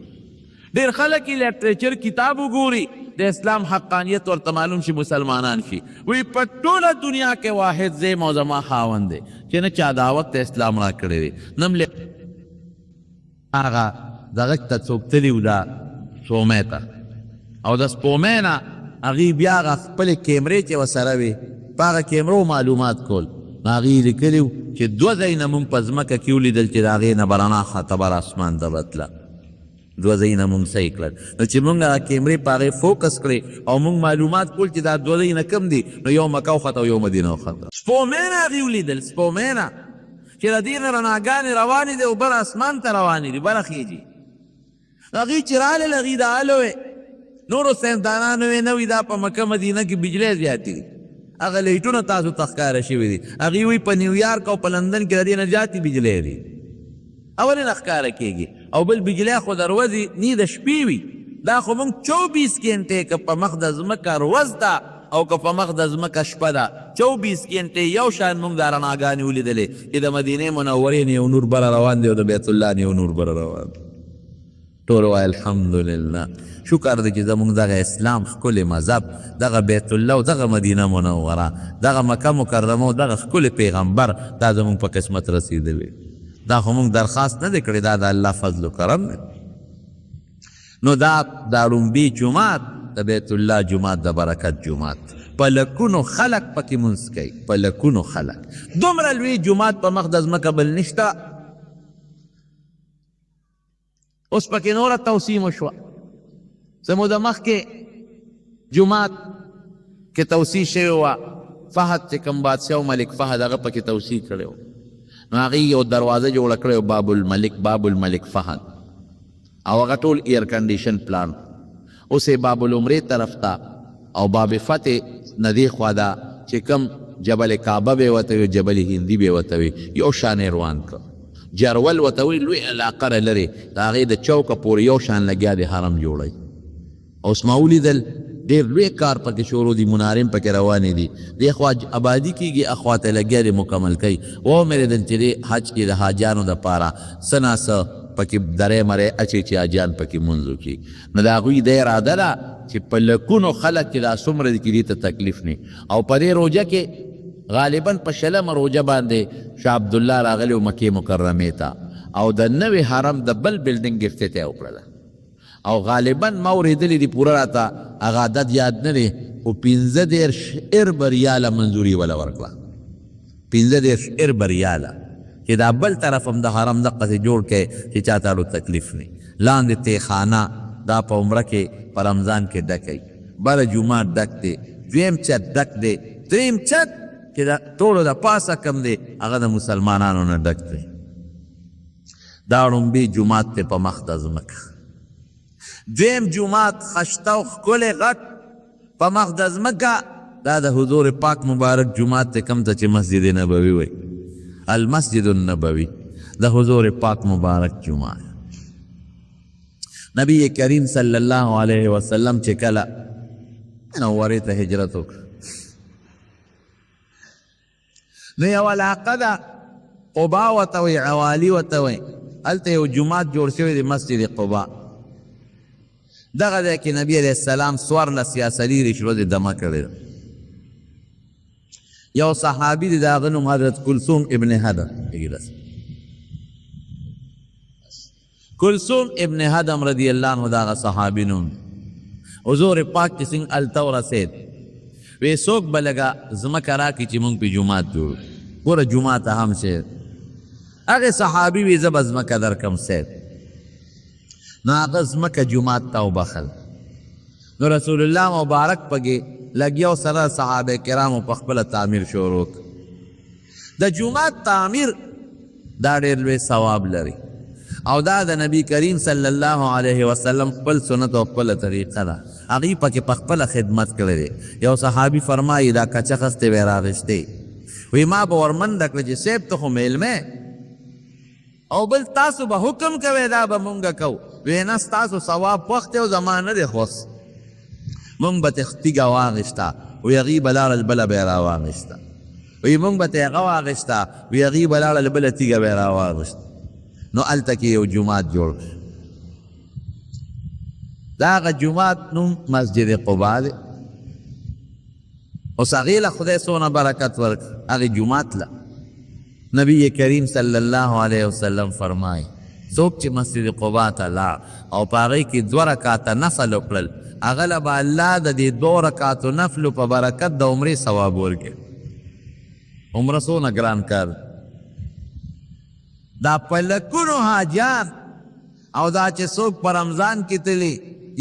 ډېر خلک یې لټریچر کتاب وګوري د اسلام حقانیت ورته معلوم شي مسلمانان شي وی په ټوله دنیا کې واحد ځای مو زما خاوند دی چې نه چا دعوت ته اسلام را کړی دی نه م هغه دغه ته څوک تلي و دا سپومۍ ته او د سپومۍ نه هغوی بیا هغه خپلې کیمرې چې ورسره وي په هغه کیمرو معلومات کول نو هغوی لیکلي و چې دوه ځایونه مونږ په ځمکه کې ولیدل چې د هغې نه به رڼا خطه بر اسمان ته بتله دوه ځایونه مونږ صحیح کړل نو چې مونږ هغه کیمرې په هغې فوکس کړې او مونږ معلومات کول چې دا دوه ځایونه کم دي نو یو مکه وخته او یو مدینه وخته سپومۍ نه هغوی ولیدل سپومۍ نه چې د دې نه رڼاګانې روانې دي او بر اسمان ته روانې دي بره خیږي هغوی چې رالل هغوی د الوې نورو ساینسدانانو یې نه وي دا په مکه مدینه کې بجلی زیاتې دي هغه لیټونه تاسو ته ښکاره شوي دي هغوی وایي په نیویارک او په لندن کې د دې نه زیاتې بجلی دي ولې نه ښکاره کېږي او بل بجلی خو د ورځې نی د شپې وي دا خو مونږ 24 ګنټې که په مخ د ځمکه ورځ ده او که په مخ د ځمکه شپه ده 24 ګنټې یو شان مونږ دا رڼاګانې ولیدلې چې د مدینې منورې نه یو نور بره روان دی او د بیت الله نه یو نور بره روان دی. ټول وایي الحمدلله، شکر دی چې زمونږ دغه اسلام ښکلی مذهب، دغه بیت الله او دغه مدینه منوره، دغه مکه مکرمه او دغه ښکلی پیغمبر دا زمونږ په قسمت رسېدلی. دا خو مونږ درخواست نه دی کړی، دا د الله فضل و کرم دی. نو دا ړومبي جومات د بیت الله جومات د برکت جومات، په لکونو خلق پکې مونځ کوي، په لکونو خلق. دومره لوی جومات په مخ د ځمکه بل نشته. اوس پکې نوره توسیم وشوه. زموږ د مخکې جومات کې توسیع شوې وه، فهد چې کوم بادشاه و ملک فهد هغه پکې توسیع کړی و، نو هغې یو دروازه جوړه کړې و باب الملک فهد، او هغه ټول ایر کنډیشن پلان. اوس یې باب العمرې طرف ته او باب فتح نه دې خوا ده چې کوم جبل کعبه به یې ورته وي، جبل هندي به یې ورته وي، یو شان یې روان کړ. جرول ورته وایي لوی علاقه را لرې، د هغې د چوکه پورې یو شان لګیا دی حرم جوړی. اوس ما ولیدل ډېر لوی کار پکې شروع دي، منارم پکې روانې دي، دې خوا آبادي کېږي، اخوا ته لګیا دی مکمل کوي. ومې لیدل چې دې حج کې د حاجیانو دپاره څه ناڅه پکې درې مرې اچي چې حاجیان پکې مونځ وکړي. نو د هغوی د اراده ده چې په لکونو خلک چې دا څومره دي کې دې ته تکلیف نه. او په دې روژه کې غالبا په 20 روژه باندې شاه عبدالله راغلی و مکې مکرمې ته، او د نوې حرم د بل بلډینګ افتتاح وکړله. او غالبا ما اورېدلي دي، پوره راته هغه عدد یاد نه دی، خو 15 ارب ریاله منظوري وله ورکړه. 15 ارب ریاله چې دا بل طرف هم د حرم دقسې جوړ کړی چې چاته اړو تکلیف نه. لاندې تیخانه دا په عمره کې په رمضان کې ډکوي، بله جومات ډک دی، دویم چت ډک دی، دریم چت چې د ټولو د پاسه کم دی هغه د مسلمانانو نه ډک دی. دا ړومبي جومات دی په مخ د ځمکه. دویم جومات خشته او ښکلی غټ په مخ د ځمکه، دا د حضور پاک مبارک جومات دی، کوم ته چې مسجد نبوي وایي، المسجد النبوي، د حضور پاک مبارک جومات. نبی کریم صلی الله علیه وسلم چې کله منورې ته هجرت وکړ، نو یو علاقه ده قبا ورته وایي، عوالي ورته وایي، هلته یو جومات جوړ شوی دی مسجد قبا. دغه ځای کې نبی علیه السلام 14 یا څلېرویشت ورځې دمه کړې ده. یو صحابي دی، د هغه نوم حضرت کلثوم ابن هدم. کلثوم ابن هدم رضی الله عنه د هغه صحابي نوم. حضور پاک چې څنګه هلته ورسېد، وی څوک به لږه ځمکه راکړي چې موږ پې جومات جوړو. ګوره جومات هم شی، هغې صحابي وی زه به ځمکه درکړم صاحب. نو هغه ځمکه جومات ته وبخل. نو رسول الله مبارک پکې لګیا سره صحابه کرامو په خپله تعمیر شروع کړ. د جومات تعمیر دا ډېر لوی ثواب لري، او دا د نبی کریم صلی الله علیه وسلم خپل سنت او خپله طریقه ده. هغې پکې په خپله خدمت کړی دی. یو صحابي فرمایي دا کچه خستې وی راغېستې، وی ما به ورمنډه کړه چې صاحب ته خو میلمه او بل تاسو به حکم کوئ دا به مونږ کوو. وی نه ستاسو ثواب وخت او زما نه دی خوښ. مونږ به تې تیږه واغېسته، وی هغې به لاړل بله به یې راواغېسته. وی مونږ به تې هغه واغېسته، وی هغې به لاړل بله تیږه به یې راواغېسته. نو هلته کې یو جومات جوړ شو. د هغه جومات نوم مسجد قبا دی. اوس هغې له خدای څونه برکت ورکړي، هغې جومات له نبی کریم صلی الله علیه وسلم فرمایي څوک چې مسجد قبا ته لاړ او په هغې کې 2 رکعاته نفل وکړل، هغه له به الله د دې 2 رکعاتو نفلو په برکت د عمرې ثواب ورکړي. عمره څونه ګران کار دا په لکونو حاجیان، او دا چې څوک په رمضان کې تلي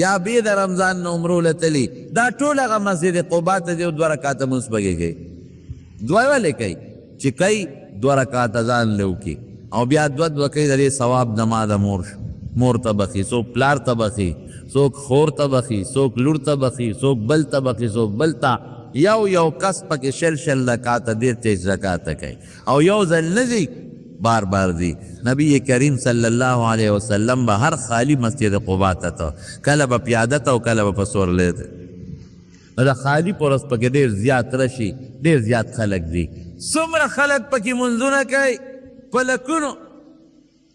یا بې د رمضان نه عمرو له تلي، دا ټول هغه مسجد قبا ته دی او 2 رکعاته مونځ پکې کوي. دوه ولې کوي چې کوي 2 رکعاته ځان له وکړي، او بیا 2 کوي، د دې ثواب زما د مور ته بخي، څوک پلار ته بخي، څوک خور ته بخي، څوک لور ته بخي، څوک بل ته بخي، څوک بل ته. یو کس پکې 6 رکعاته 13 رکعاته کوي، او یو ځل نه ځي بار بار دی نبی کریم صلی اللہ علیہ وسلم با ہر خالی مسجد قباء تا کله با پیاده تا و کله با پسور لیده دا خالی پرست پاکی دیر زیاد رشی دیر زیاد خلق دی سمر خلق پاکی منزونه کئی پلکونو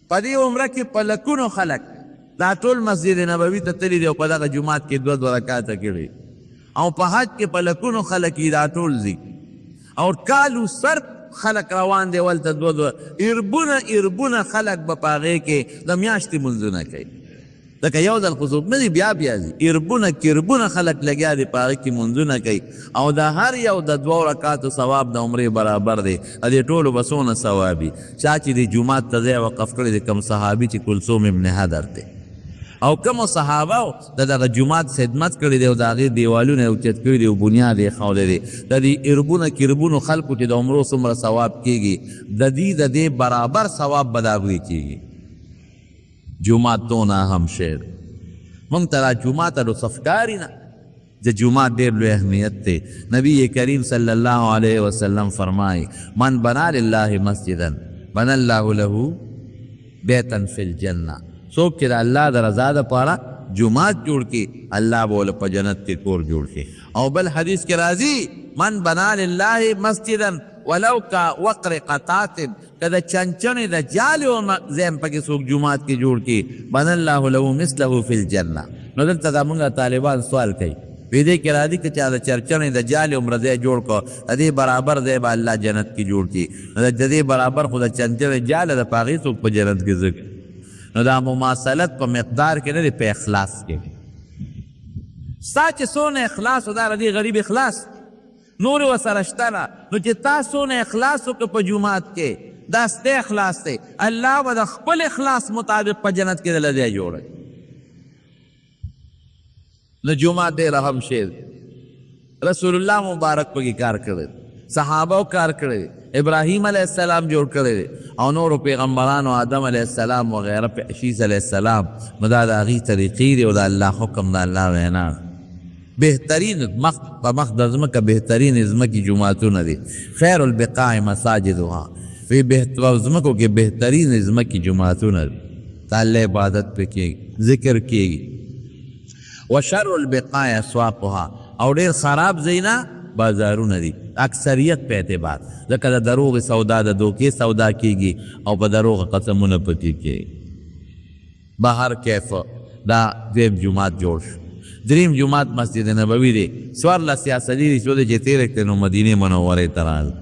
پا دی عمره کی پلکونو خلق دا طول مسجد نبوی تا تلی دی و پا دا جماعت کی دو رکاتا کری او پا حج کی پلکونو خلقی دا طول زی اور کالو سر خلق روان دی ولته دو اربونه خلق به پاغې کې د میاشتې منځونه کوي لکه یو ځل خو څوک نه دی بیا ځي اربونه خلق لګیا دی پاغې کې منځونه کوي او د هر یو د 2 رکعاتو ثواب د عمرې برابر دی د ټولو به څونه ثوابي چا چې د جومات ته ځای وقف کړی دی کم صحابي چې کلثوم ابن حدر دی او کومو صحابه د دغه جومات خدمت کړی دی او د هغې دیوالونه یې اوچت کړي دي او بنیاد یې ایښولی دی د دې اربونه خلکو چې د عمرو څومره ثواب کېږي د دې برابر ثواب به د هغوی کېږي جومات دونه اهم شی دی موږ ته را جومات له صفکاري نه د جومات ډېر لوی اهمیت دی نبی کریم صلی الله علیه وسلم فرمایي من بنا لله مسجدا بنا الله له بیتا فی الجنه څوک چې د الله د رضا دپاره جومات جوړ کړي الله به له په جنت کې کور جوړ کړي او بل حدیث کې راځي من بنا لله مسجدا ولو کا وقر قطات که د چنچنې د جالې ځای پکې څوک جومات کې جوړ کړي بنا الله له مثله فی الجنه نو دلته دا موږ طالبان سوال کوي وی دې کې راځي که چا د چرچنې د جالې عمره ځای جوړ کړو د دې برابر ځای به الله جنت کې جوړ کړي د دې برابر خو د چنچنې جاله د په هغې څوک په جنت کې ځکړي نو دا مماثلت په مقدار کې نه دی په اخلاص کې ستا چې څونه اخلاص و دا د دې غریب اخلاص نور ورسره شته نه نو چې تا څونه اخلاص وکړه په جومات کې دا ستا اخلاص دی الله به د خپل اخلاص مطابق په جنت کې دله ځای جوړوي نو جومات ډېر اهم شی دی رسول الله مبارک پکې کار کړی صحابه کار کړی ابراهیم علیہ السلام جوړ کړی او نورو پیغمبرانو آدم علیہ السلام وغیرہ عیسی علیہ السلام نو دا د هغې طریقې دي او د الله حکم د الله وینا بهترین په مخ د ځمکه بهترین ځمکې جوماتونه دي خیر البقاع مساجدها وی ځمکو کې بهترین ځمکې جوماتونه دي د الله عبادت پې کېږي ذکر کېږي وشر البقاع اسواقها او ډېر خراب ځای نه بازارونه دي اکثریت په اعتبار ځکه د دروغ سودا د دوکې سودا کېږي او په دروغ قسمونه پکې کېږي بهر کیف دا دویم جومات جوړ شو دریم جومات مسجد نبوي دی څوارلس یا څلېرویشت ورځې چې تېرې کړې نو مدینې منورې ته راغلل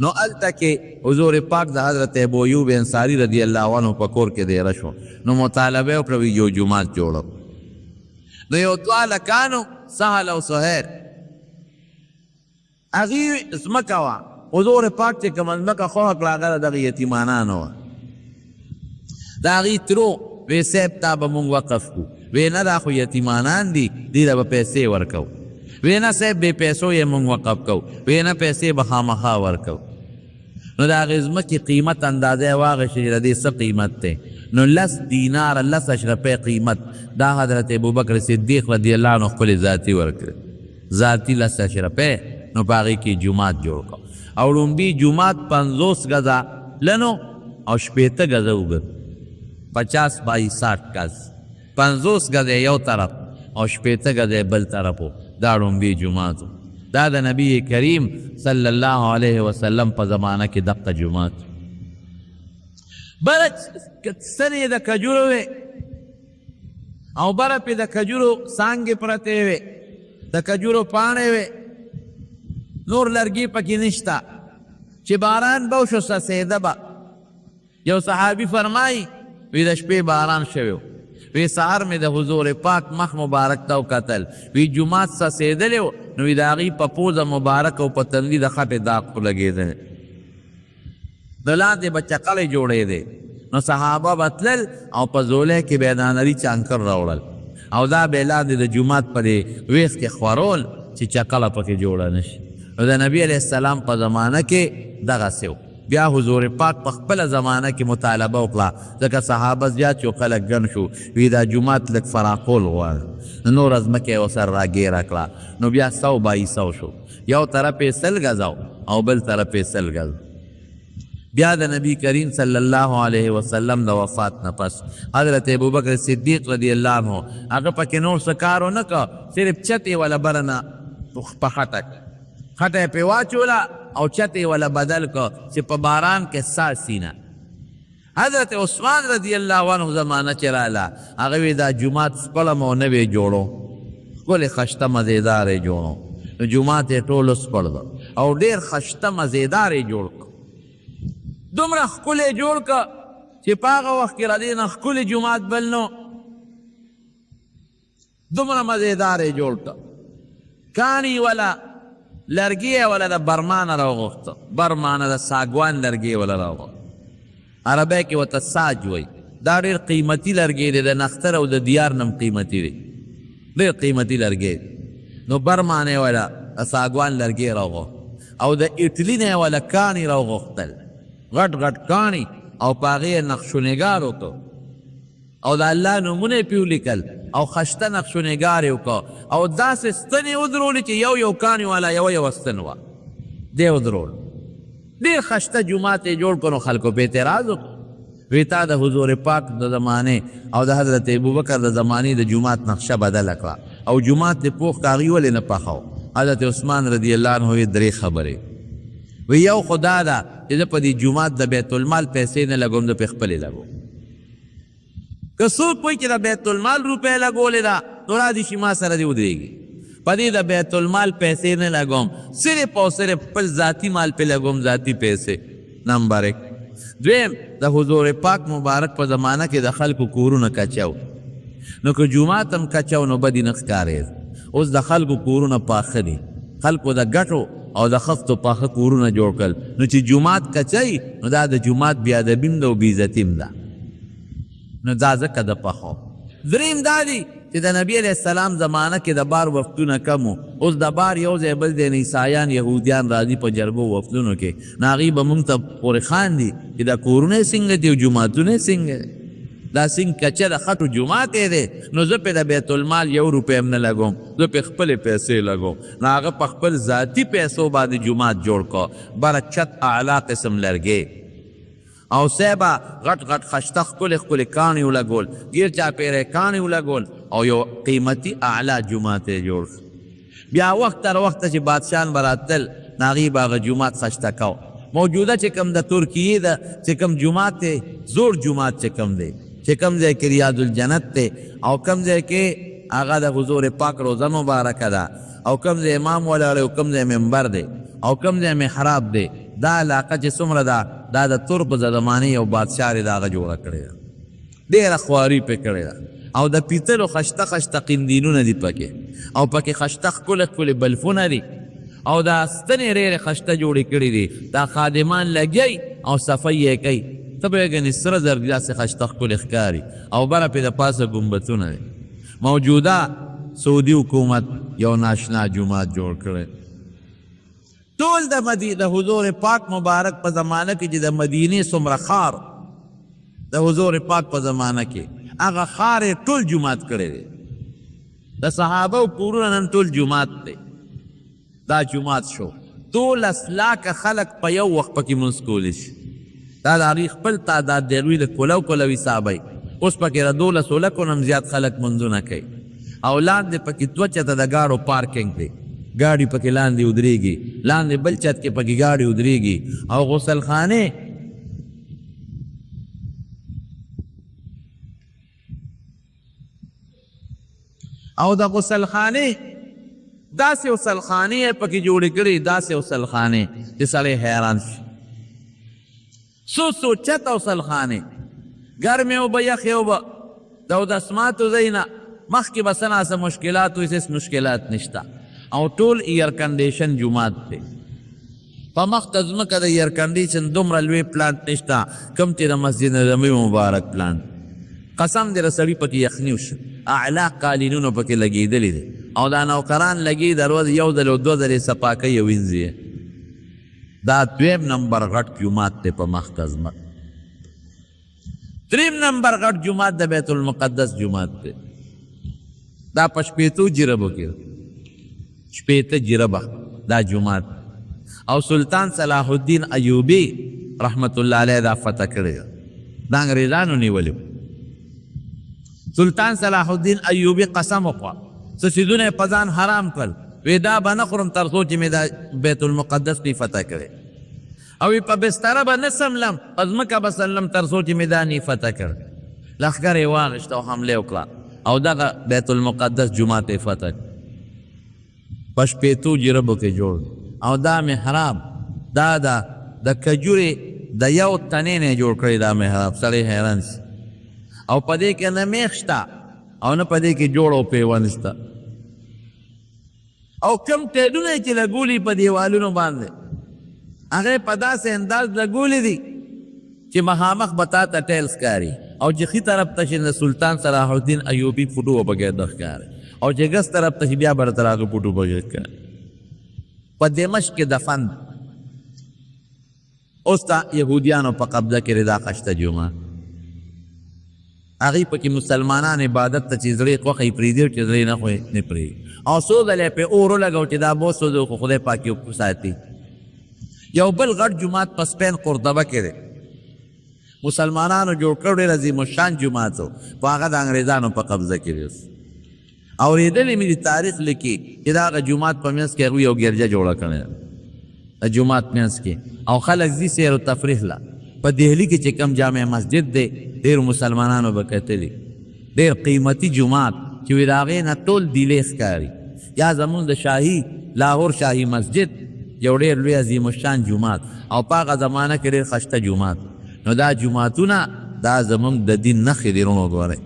نو هلته کې حضور پاک د حضرت ابو ایوب انصاري رضی الله عنه په کور کې دیره شو نو مطالبه یې وکړه یو جومات جوړو نو یو دوه هلکانو سهل او سهیر هغې ځمکه وه حضور پاک چې کومه ځمکه خوښه کړه هغه د دغه یتیمانانو وه د هغې ترو وی صاحب تا به مونږ وقف کړو وی نه دا خو یتیمانان دي دې ته به پیسې ورکو وی نه صاحب بې پیسو یې مونږ وقف کوو وی نه پیسې به خامخا ورکو نو د هغې ځمکې قیمت اندازه یې واخیستې چې د دې څه قیمت دی نو 10 دینار 10 اشرفۍ قیمت دا حضرت ابوبکر صدیق رضی الله عنه خپل ذاتي ورکړه ذاتي 10 اشرفۍ نو په هغې کې جومات جوړ کړو او لومبي جومات 50 غزه لنو او 80 غزه اوږد 50 بای 60 گز 50 غزه یو طرف او 80 غزه بل طرفو دا لومبي جوماتو دا د نبی کریم صلی الله علیه وسلم په زمانه کې دقه جومات بله سرې د کجورو وې او بره پې د کجورو څانګې پرتې وې د کجورو پاڼې وې نور لرګي پکې نشته چې باران به وشو څڅېده به یو صحابي فرمایي وی د شپې باران شوی وی سهار مې د حضور پاک مخ مبارک ته وکتل وی جومات څڅېدلی و نو وی د هغې په پوزه مبارک او په تندي د خټې داغ خو لګېدلی د لاندې به چقلی جوړېدی نو صحابه به تلل او په زولی کې به یې د نري چانکر راوړل او دا به یې لاندې د جومات په دې ویښ کې خورول چې چقله پکې جوړه نه شي نو د نبي علیه السلام په زمانه کې دغسې و بیا حضور پاک په خپله زمانه کې مطالبه وکړه ځکه صحابه زیات شو خلک ګڼ شو وی دا جومات لږ فراقول غواړي نوره ځمکه یې ورسره راګیره کړه نو بیا 100 بای 100 شو یو طرف یې 100 غزه او بل طرف یې 100 غزه بیا د نبی کریم صلی الله علیه وسلم د وفات نه پس حضرت ابوبکر صدیق رضی الله عنه هغه پکې نور څه کار ونه کړ، صرف چتې ولا برنه په خټه پې واچوله او چتې ولا بدل کړ چې په باران کې ساسي نه. حضرت عثمان رضی الله عنه زمانه چې راله هغه وی دا جومات سپړم او نوی جوړو، ښکلې خشته مزېدار یې جوړو. نو جومات یې ټولو سپړ ده او ډېر خشته مزېدار یې جوړ کړ، دومره ښکلی جوړ کړ چې په هغه وخت کې را دې نه ښکلی جومات بل نو، دومره مزېدار یې جوړ کړ. کاڼي ولا لرګي یې ولا د برمانه راوغوښته، برمانه د ساګوان لرګي ولا راوغوښته، عربی کې ورته ساج وایي. دا ډېر قیمتي لرګی دی، د نختر او د دیار نم قیمتي دی، ډېر قیمتي لرګی. نو برمانه یې ولا د ساګوان لرګي راوغوښت او د اټلي نه یې ولا کاڼي راوغوښتل، غټ غټ کاڼي، او په هغې یې نقشونګار وکړ او د الله نومونه یې پې ولیکل او خشته نقشونګار یې وکړ او داسې ستنې ودرولې چې یو کاڼي والا یوه ستن وه، دی ودرول. ډېر خشته جومات یې جوړ کړ. نو خلکو په اعتراض وکړ، وی تا د حضور پاک د زمانې او د حضرت ابوبکر د زمانې د جومات نقشه بدله کړه او جومات یې پوخ کاغي ولې نه پخاو. حضرت عثمان رضی الله عنه یې درې خبرې وی، یو خدا ده چې زه په دې جومات د بیت المال پیسې نه لګوم، زه پې خپلې لګوم. که څوک وایي چې د بیت المال روپۍ لګولې ده نو را دې شي ما سره دې ودرېږي. په دې د بیت المال پیسې نه لګوم، صرف او صرف خپل ذاتي مال پې لګوم، ذاتي پیسې. نمبر 1. دویم، د حضور پاک مبارک په زمانه کې د خلکو کورونه کچاو، نو که جومات هم کچاو نو بدې نه ښکارېد. اوس د خلکو کورونه پاخه دي، خلکو د ګټو او د خفتو پاخه کورونه جوړ کړل، نو چې جومات کچوي نو دا د جومات بېادبي ده او بېعزتي ده، نو دا ځکه د پخو. دریم دا دی چې د نبی علیه السلام زمانه کې د بار وفتونه کم وو، اوس د بار یو ځای بل دی، عیسایان یهودیان راځي په جرګو وفتونو کې، نو هغوی به موږ ته پورې خاندي چې دا کورونه یې څنګه دي او جوماتونه یې څنګه دی، دا څنګه کچه د خټو جومات یې دی، نو زه پې د بیت المال یو روپۍ هم نه لګوم، زه پې خپلې پیسې لګوم. نو هغه په خپل ذاتي پیسو باندې جومات جوړ کړ، بره چت اعلی قسم لرګې او سیبا غټ غټ خشته ښکلې ښکلې کاڼي ولګول، ګیر چاپېره یې کاڼي ولګول او یو قیمتي اعلی جومات یې جوړ. بیا وخت تر وخته چې بادشاهان به راتلل نو هغوی به هغه جومات خشته کو. موجوده چې کوم د ترکیې ده چې کوم جومات دی، زوړ جومات چې کوم دی، چې کوم ځای کې ریاض الجنت دی او کوم ځای کې هغه د حضور پاک روزه مبارکه ده او کوم ځای امام ولاړ او کوم ځای منبر دی او کوم ځای محراب دی، دا علاقه چې څومره ده دا د ترک زمانې یو بادشاه یې د هغه جوړه کړې ده، ډېره خواري پې کړې ده او د پیتلو خشته خشته قندیلونه دي پکې او پکې خشته ښکلې ښکلې بلفونه دي او دا ستنې ډېرې خشته جوړې کړي دي، دا خادمان لګی او صفایي یې کوي، ته به یې ګنې سره زر داسې خشته ښکلې ښکاري او بره پې د پاسه ګمبتونه دي. موجوده سعودي حکومت یو ناشنا جومات جوړ کړی. ټول د حضور پاک مبارک په زمانه کې چې د مدینې څومره ښار د حضور پاک په زمانه کې هغه ښار یې ټول جومات کړی دی، د صحابه کورونه نن ټول جومات دی. دا جومات شو 12 لاکه خلک په یو وخت پکې مونځ کولی شي، دا د هغوی خپل تعداد دی، دوی د کلو حسابوي. اوس پکې د 12 لکو نه هم زیات خلک منځونه کوي او لاندې پکې 2 چته د ګاډو پارکینګ دی، ګاډي پکې لاندې ودرېږي، لاندې بل چت کې پکې ګاډي ودرېږي او غسل خانې او د غسل خانې داسې غسل خانې یې پکې جوړې کړي، داسې غسل خانې چې سړی حیران شي. څو چته غسل خانې، ګرمې اوبه یخې اوبه، د اودسماتو ځای نه مخکې به څه ناڅه مشکلات وي، هېڅ مشکلات نشته او ټول ایئر کنډیشن جومات دی. په مخ ته ځمکه د ایئر کنډیشن دومره لوی پلانټ نشته کوم چې د مسجد نبوي مبارک پلانټ. قسم دې د سړي پکې یخني وشي، اعلی قالینونه پکې لګېدلي دي او دا نوکران لګي د ورځې 1 ځل او 2 ځلې صفا کوي او وینځي. دا 2 نمبر غټ جومات دی په مخ ته ځمکه. 3 نمبر غټ جومات د بیت المقدس جومات دی، دا په 80 جربو کې 80 جربه دا جومات. او سلطان صلاح الدین ایوبی رحمت الله علیه دا فتح کړی دا انګریزانو نیولی سلطان صلاح الدین ایوبی قسم وکړه څه څیزونه یې په ځان حرام کړل وی دا به نه خورم تر څو چې مې دا بیت المقدس نی فتح کړی او په بستره به نه سملم په ځمکه به سلم تر څو چې مې دا نی فتح کړ لښکر یې واغېسته او حمله وکړه او دغه بیت المقدس جومات یې فتح په شپېتو جربو کې جوړ او دا محراب دا د کجورې د یو تنې نه جوړ کړی دا محراب سړی حیران شي او په دې کې نه میخ شته او نه په دې کې جوړ او پیوند شته او کم ټیډونه چې لګولي په دیوالونو باندې هغه په داسې انداز لګولي دي چې مخامخ به تا ته ټیل ښکاري او چې ښي طرف ته چې د سلطان صلاح الدین ایوبي فوټو به پکې د ښکاري او چې ګس طرف ته چې بیا به راته هغه فوټو پکې ښکاري په دمشق کې دفن اوس ته یهودیانو په قبضه کې دا خشته جومات هغوی پکې مسلمانان عبادت ته چې زړه یې خوښوي پرېږدي چې زړه یې نه خوښوي نه پرېږدي او څو ځله یې پرې اور ولګو چې دا بوسوځو خو خدای پاک یې وساتي یو بل غټ جومات په سپین قردبه کې دی مسلمانانو جوړ کړی ډېر عظیم الشان جومات و په هغه د انګریزانو په قبضه کې دی اورېدلې مې د تاریخ لیکي چې د هغه جومات په منځ کې هغوی یو ګرجه جوړه کړې ده د جومات منځ کې او خلک ځي سیر و تفریح له په دهلي کې چې کم جامع مسجد دی ډېرو مسلمانانو به کتلي ډېر قیمتي جومات چې وي د هغې نه ټول دیلې ښکاري یا زمونږ د شاهي لاهور شاهي مسجد یو ډېر لوی عظیم الشان جومات او په هغه زمانه کې ډېر ښایسته جومات نو دا جوماتونه دا زمونږ د دین نښې دي رونو ګورئ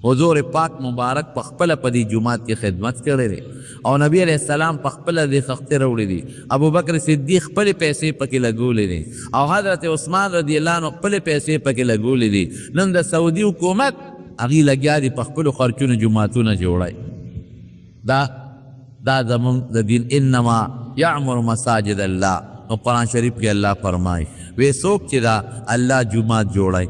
حضور پاک مبارک په خپله په دې جومات کې خدمت کړی دی او نبی علیه السلام په خپله دې خښتې راوړي دي ابوبکر صدیق خپلې پیسې پکې لګولې دي او حضرت عثمان رضی الله عنه خپلې پیسې پکې لګولې دي نن د سعودي حکومت هغوی لګیا دي په خپلو خرچونو جوماتونه جوړی دا زمونږ د دین انما یعمر مساجد الله نو قرآن شریف کې الله فرمایي وی څوک چې دا الله جومات جوړی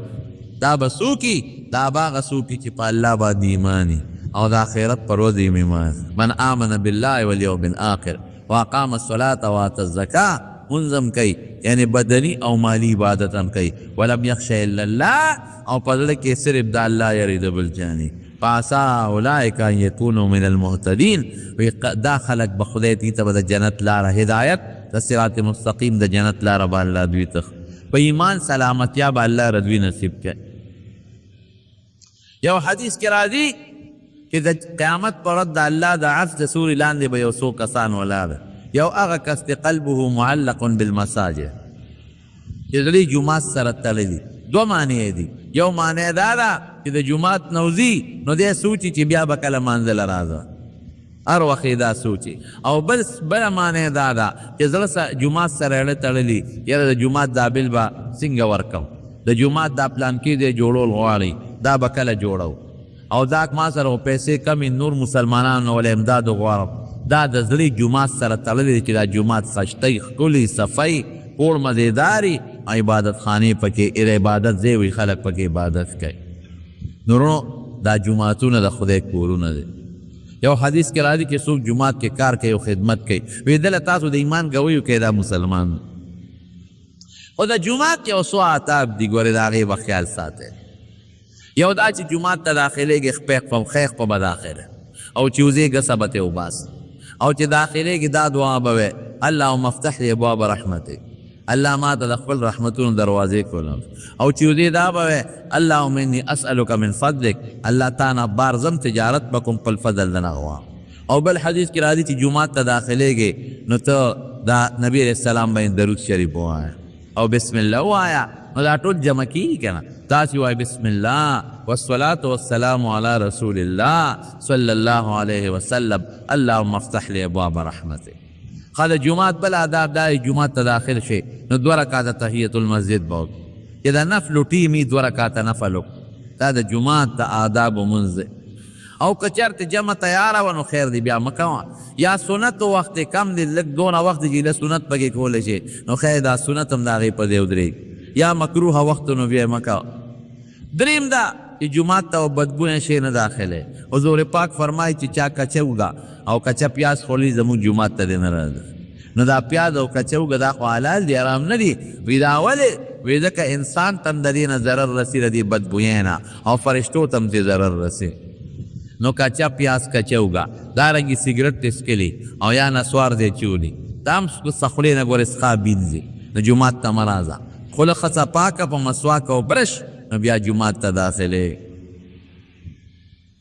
دا به څوکي دا به هغه څوکي چې په الله باندې ایماني او د آخرت پر ورځ یې ایمان من آمن بالله والیوم الآخر واقام الصلاة وآتى الزکاة منظم کوي یعنی بدني او مالی عبادت هم کوي ولم یخش الا الله او په زړه کې صرف د الله یریده بل چا نه فعسى اولئک ان یکونوا من المهتدین دا خلک به خدای دې ته به د جنت لاره هدایت د صراط مستقیم د جنت لاره به الله دوی ته په ایمان سلامتیا به الله رضوي نصیب کوي یو حدیث کې راځي چې د قیامت پر ورځ د الله د عرش د سوري لاندې به یو څو کسان ولاړ یو هغه کس چې قلبه معلق بالمساجد چې زړه جومات سره تړلی دوه معنی دي یو معنی دا ده چې د جومات نوځي نو دی سوچي چې بیا به کله منزله راځه هر وخت دا سوچي او بله معنی دا ده چې زړه جومات سره اړه تړلي یاره د جومات دا بل به څنګه ورکم د جومات دا پلان کې دی جوړول غواړي دا به کله جوړو او دا ما سره پیسې کمې نور مسلمانانو ول امداد غواړم دا د زړه جومات سره تړلي چې دا جومات خشتۍ ښکلي صفای کور مزیداري عبادت خانې پکې عبادت ځای وي خلک پکې عبادت کوي نورو دا جوماتونه د خدای کورونه دي یو حدیث کې راځي چې څوک جومات کې کار کوي او خدمت کوي وی دله تاسو د ایمان ګویو کې دا مسلمان خو د جومات یو څو آداب دي ګورې د هغې به خیال ساتئ یو دا چې جومات ته داخلېږي خیخ په به داخله او چې وځې ګسه به ترې وباسه او چې داخلېږي دا دعا به وی اللهم افتح لي ابواب رحمتک الله ما ته د خپل رحمتونو دروازې کولم او چې دې دا به اللهم انی اسألک من فضلک الله تعالی بار زم تجارت بکم په فضل نه غواړم او بل حدیث کې راځي چې جومات ته داخلېږي نو ته دا نبی علیہ السلام باندې درود شریف ووایه او بسم الله ووایه نو دا ټول جمع کېږي که نه تاسې وایي بسم الله والصلاة والسلام على رسول الله صلی الله علیه وسلم اللهم افتح لي ابواب رحمتک خدا جومات بل آداب دا جومات ته داخل شي نو 2 رکعاته تحیت المسجد به چې دا نفل ټیمي 2 رکعاته نفل دا د جومات د آداب منځ او که چېرته جمع تیاره وه نو خیر دی بیا مه کوه یا سنت وخت کم دی لږ دونه وخت چې له سنت پکې کولی شي نو خیر دا سنت هم د هغې په دی ودرېږي یا مکروه وخت نو بیا مه کوه دریم دا چې جومات ته بدبویه شی نه داخلی حضور پاک فرمایي چې چا کچه وږه او کچه پیاز خوړلي زموږ جومات ته دی نه راځي نو دا پیاز او کچوګه دا خو حلال دی حرام نه دي وی دا ولې وی ځکه انسان تم د دې نه ضرر رسي د دې بدبویۍ نه او فرشتو تم دې ضرر رسي نو کچا پیاز کچوګه دارنګې سګرټ تسکلي او یا نسوار دی چولی دا هم خولې نه ګورې څخه بینځي نو جومات ته مه راځه خوله ښه پاکه په مسواک او برش نو بیا جومات ته داخلې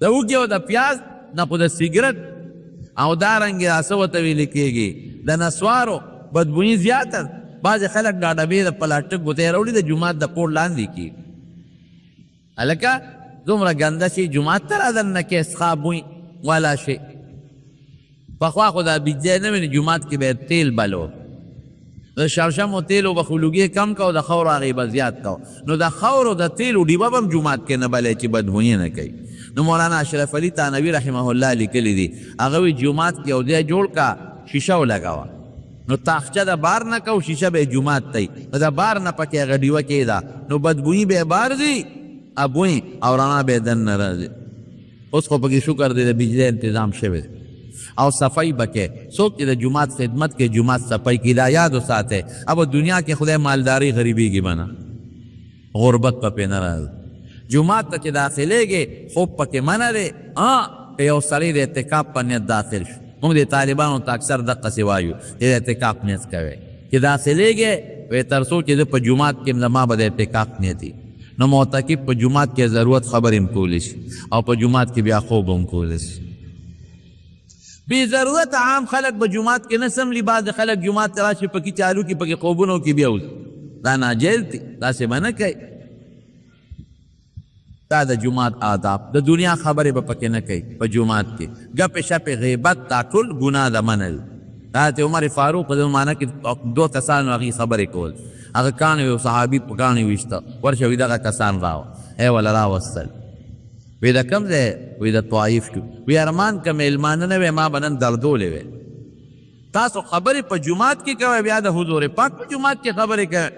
د اوږې او د پیاز نه خو د سګرټ او دارنګې څه ورته ویل کېږي د نسوارو بدبویي زیاته بعضې خلک دا ډبې د پلاټک ګوتې راوړي د جومات د پور لاندې کښي هلکه دومره ګنده شي جومات ته رادننه کې څښا بوی والا شي پخوا خو دا بیجی نه وي جومات کې به تیل بلو د شړشمو تیلو به خو لوګې کم کو د خاورو هغې به زیات کو نو د خاورو د تیلو ډیبه به هم جومات کې نه بلی چې بدبویي نه کوي نو مولانا اشرف علي تانوي رحمه الله لیکلی دي هغه وی جومات کې یو ځای جوړ کا شیشه ولګوه نو تاخچه د بار نه کو شیشه به جومات تی د بار نه پکې هغه ډیوه کېده نو بدبویي به بار ځي ابوی او رڼا به دننه راځي اوس خو پکې شکر دی د بجلی تنظیم شوی دی او صفائی بکے څوک چې د جومات خدمت کې جومات صفائی کی دا یاد وساته اب دنیا کې خدای مالداری غریبی کی بنا غربت په نه راځي جومات ته چې داخلېږي خوب پکې منع دی که یو سړی د اعتکاف په نیت داخل شو موږ د طالبانو ته اکثر دقسې وایو چې د اعتکاف نیت کوئ چې داخلېږي وی تر څو چې زه په جومات کې زما به د اعتکاف نیت وي نو معتکف په جومات کې ضرورت خبرې هم کولی شي او په جومات کې بیا خوب هم کولی شي بی ضرورت عام خلق په جومات کې نه سملی بعض خلق جومات ته راشي پکې چالو کې پکې خوبونو کې بیا وځي دا ناجیز دي داسې به نه کوي دا د جومات آداب د دنیا خبرې به پکې نه کوي په جومات کې ګپې شپې غیبت دا ټول ګناه ده منل حضرت عمر فاروق په زمانه کې 2 کسانو هغې خبرې کول هغه کاڼی یو صحابي په کاڼي ویشته ورشه وي دغه کسان راوه وله راوستل وی د کم ځای وی د طوایف کې وی ارمان که میلمانه نه وی ما به نن دردولې وی تاسو خبرې په جومات کې کوئ بیا د حضور پاک په جومات کې خبرې کوئ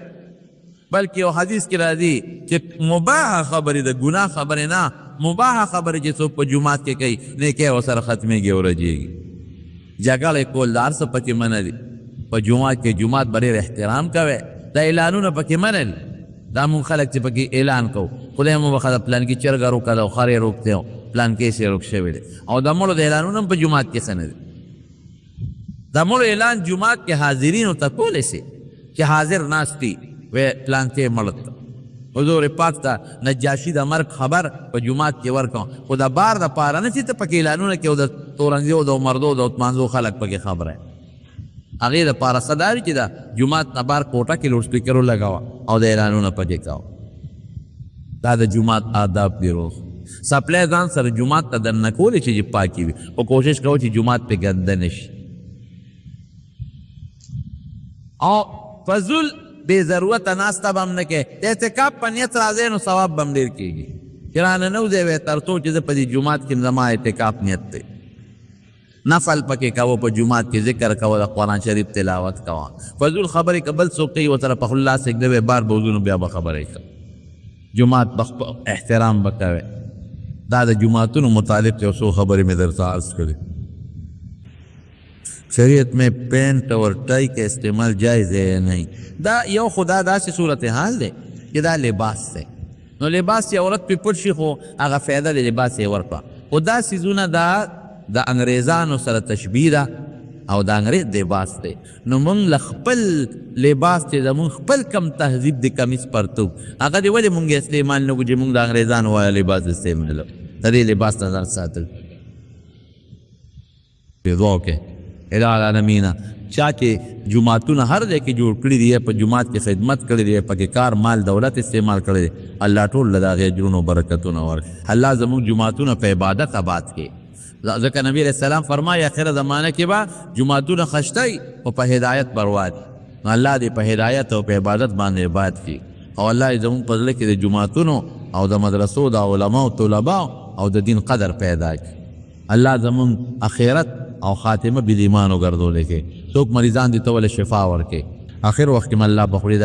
بلکې یو حدیث کې راځي چې مباحه خبرې د ګناه خبرې نه مباحه خبرې چې څوک په جومات کې کوي نیکۍ ورسره ختمېږي او رجېږي جګړې کول د هر څه پکې منع دي په جومات کې جومات به ډېر احترام کوئ دا اعلانونه پکې منع دي دا مونږ خلک چې پکې اعلان کوو خدای مو بخښه د پلان کې چرګه روکه او خر یې روکتی و پلان کې یې روک شوی دی او د مړو د اعلانونه هم په جومات کې څه نه دي د مړو اعلان جومات کې حاضرینو ته کولی سي چې حاضر ناست دي وی پلان کې مړ ته حضور پاک ته نجاشي د مرګ خبر په جومات کې ورکړو خو د بار د پاره نه چې ته پکې اعلانونه کې او د تورنځیو د مردو د عثمانزو خلک پکې خبره هغې دپاره څه دا چې د جومات نه بار کوټه کې لوډ سپیکرو لګوه او د اعلانونه پکې کوه دا د جومات آداب دی روز سپلی ځان سره جومات ته دننه کولی چې پاکي وي خو کوشش کوو چې جومات پې ګنده نه شي او فضول بې ضرورته ناسته به هم نه کوې د اعتکاف په نیت راځئ نو ثواب به هم ډېر کېږي چې رانه نوځئ وی تر څو چې زه په دې جومات کې زما اعتکاف نیت دی نفل پکې کوه په جومات کې ذکر کوه د قرآن شریف تلاوت کوه فضول خبرې که بل څوک کوي ورسره په خلا سجده وی بار بوزونو بیا به خبرې کوه جومات احترام به کوئ دا د جوماتونو متعلق یو څو خبرې مې درته عرض کړې شریعت میں پینٹ اور ٹائی کا استعمال جائز ہے یا نہیں دا یو خدا دا سی صورتحال دی چې دا لباس دی نو لباس یې عورت پې پټ شي خو هغه فایده د لباس یې ورکړه خو دا څیزونه دا د انګریزانو سره تشبیه ده او د انګریز لباس دی نو موږ له خپل لباس چې زموږ خپل کم تهذیب د کمیس پرتوب هغه دی ولې موږ استعمال نه کړو چې موږ د انګریزانو والا لباس استعمالوو د دې لباس نه ځان ساتل دعا وکړئ الہ العالمین چا چې جوماتونه هر ځای کې جوړ کړي دي په جومات کې خدمت کړی دی پکې کار مال دولت استعمال کړی دی الله ټول له د هغې اجرونو برکتونه ورکړي الله زموږ جوماتونه په عبادت آباد کړي ځکه نبی علیہ السلام فرمایي آخره زمانه کې به جوماتونه خشتئ او په هدایت برواد الله دې په هدایت او په عبادت باندې عباد کړي او الله یې زموږ په زړه کې د جوماتونو او د مدرسو د علماو طلباو او د دین قدر پیدا کړي الله زموږ اخرت او خاتمه بالایمان وګرځولې کې څوک مریضان دي ته ولې شفا ورکړي آخر وخت کې الله بخوري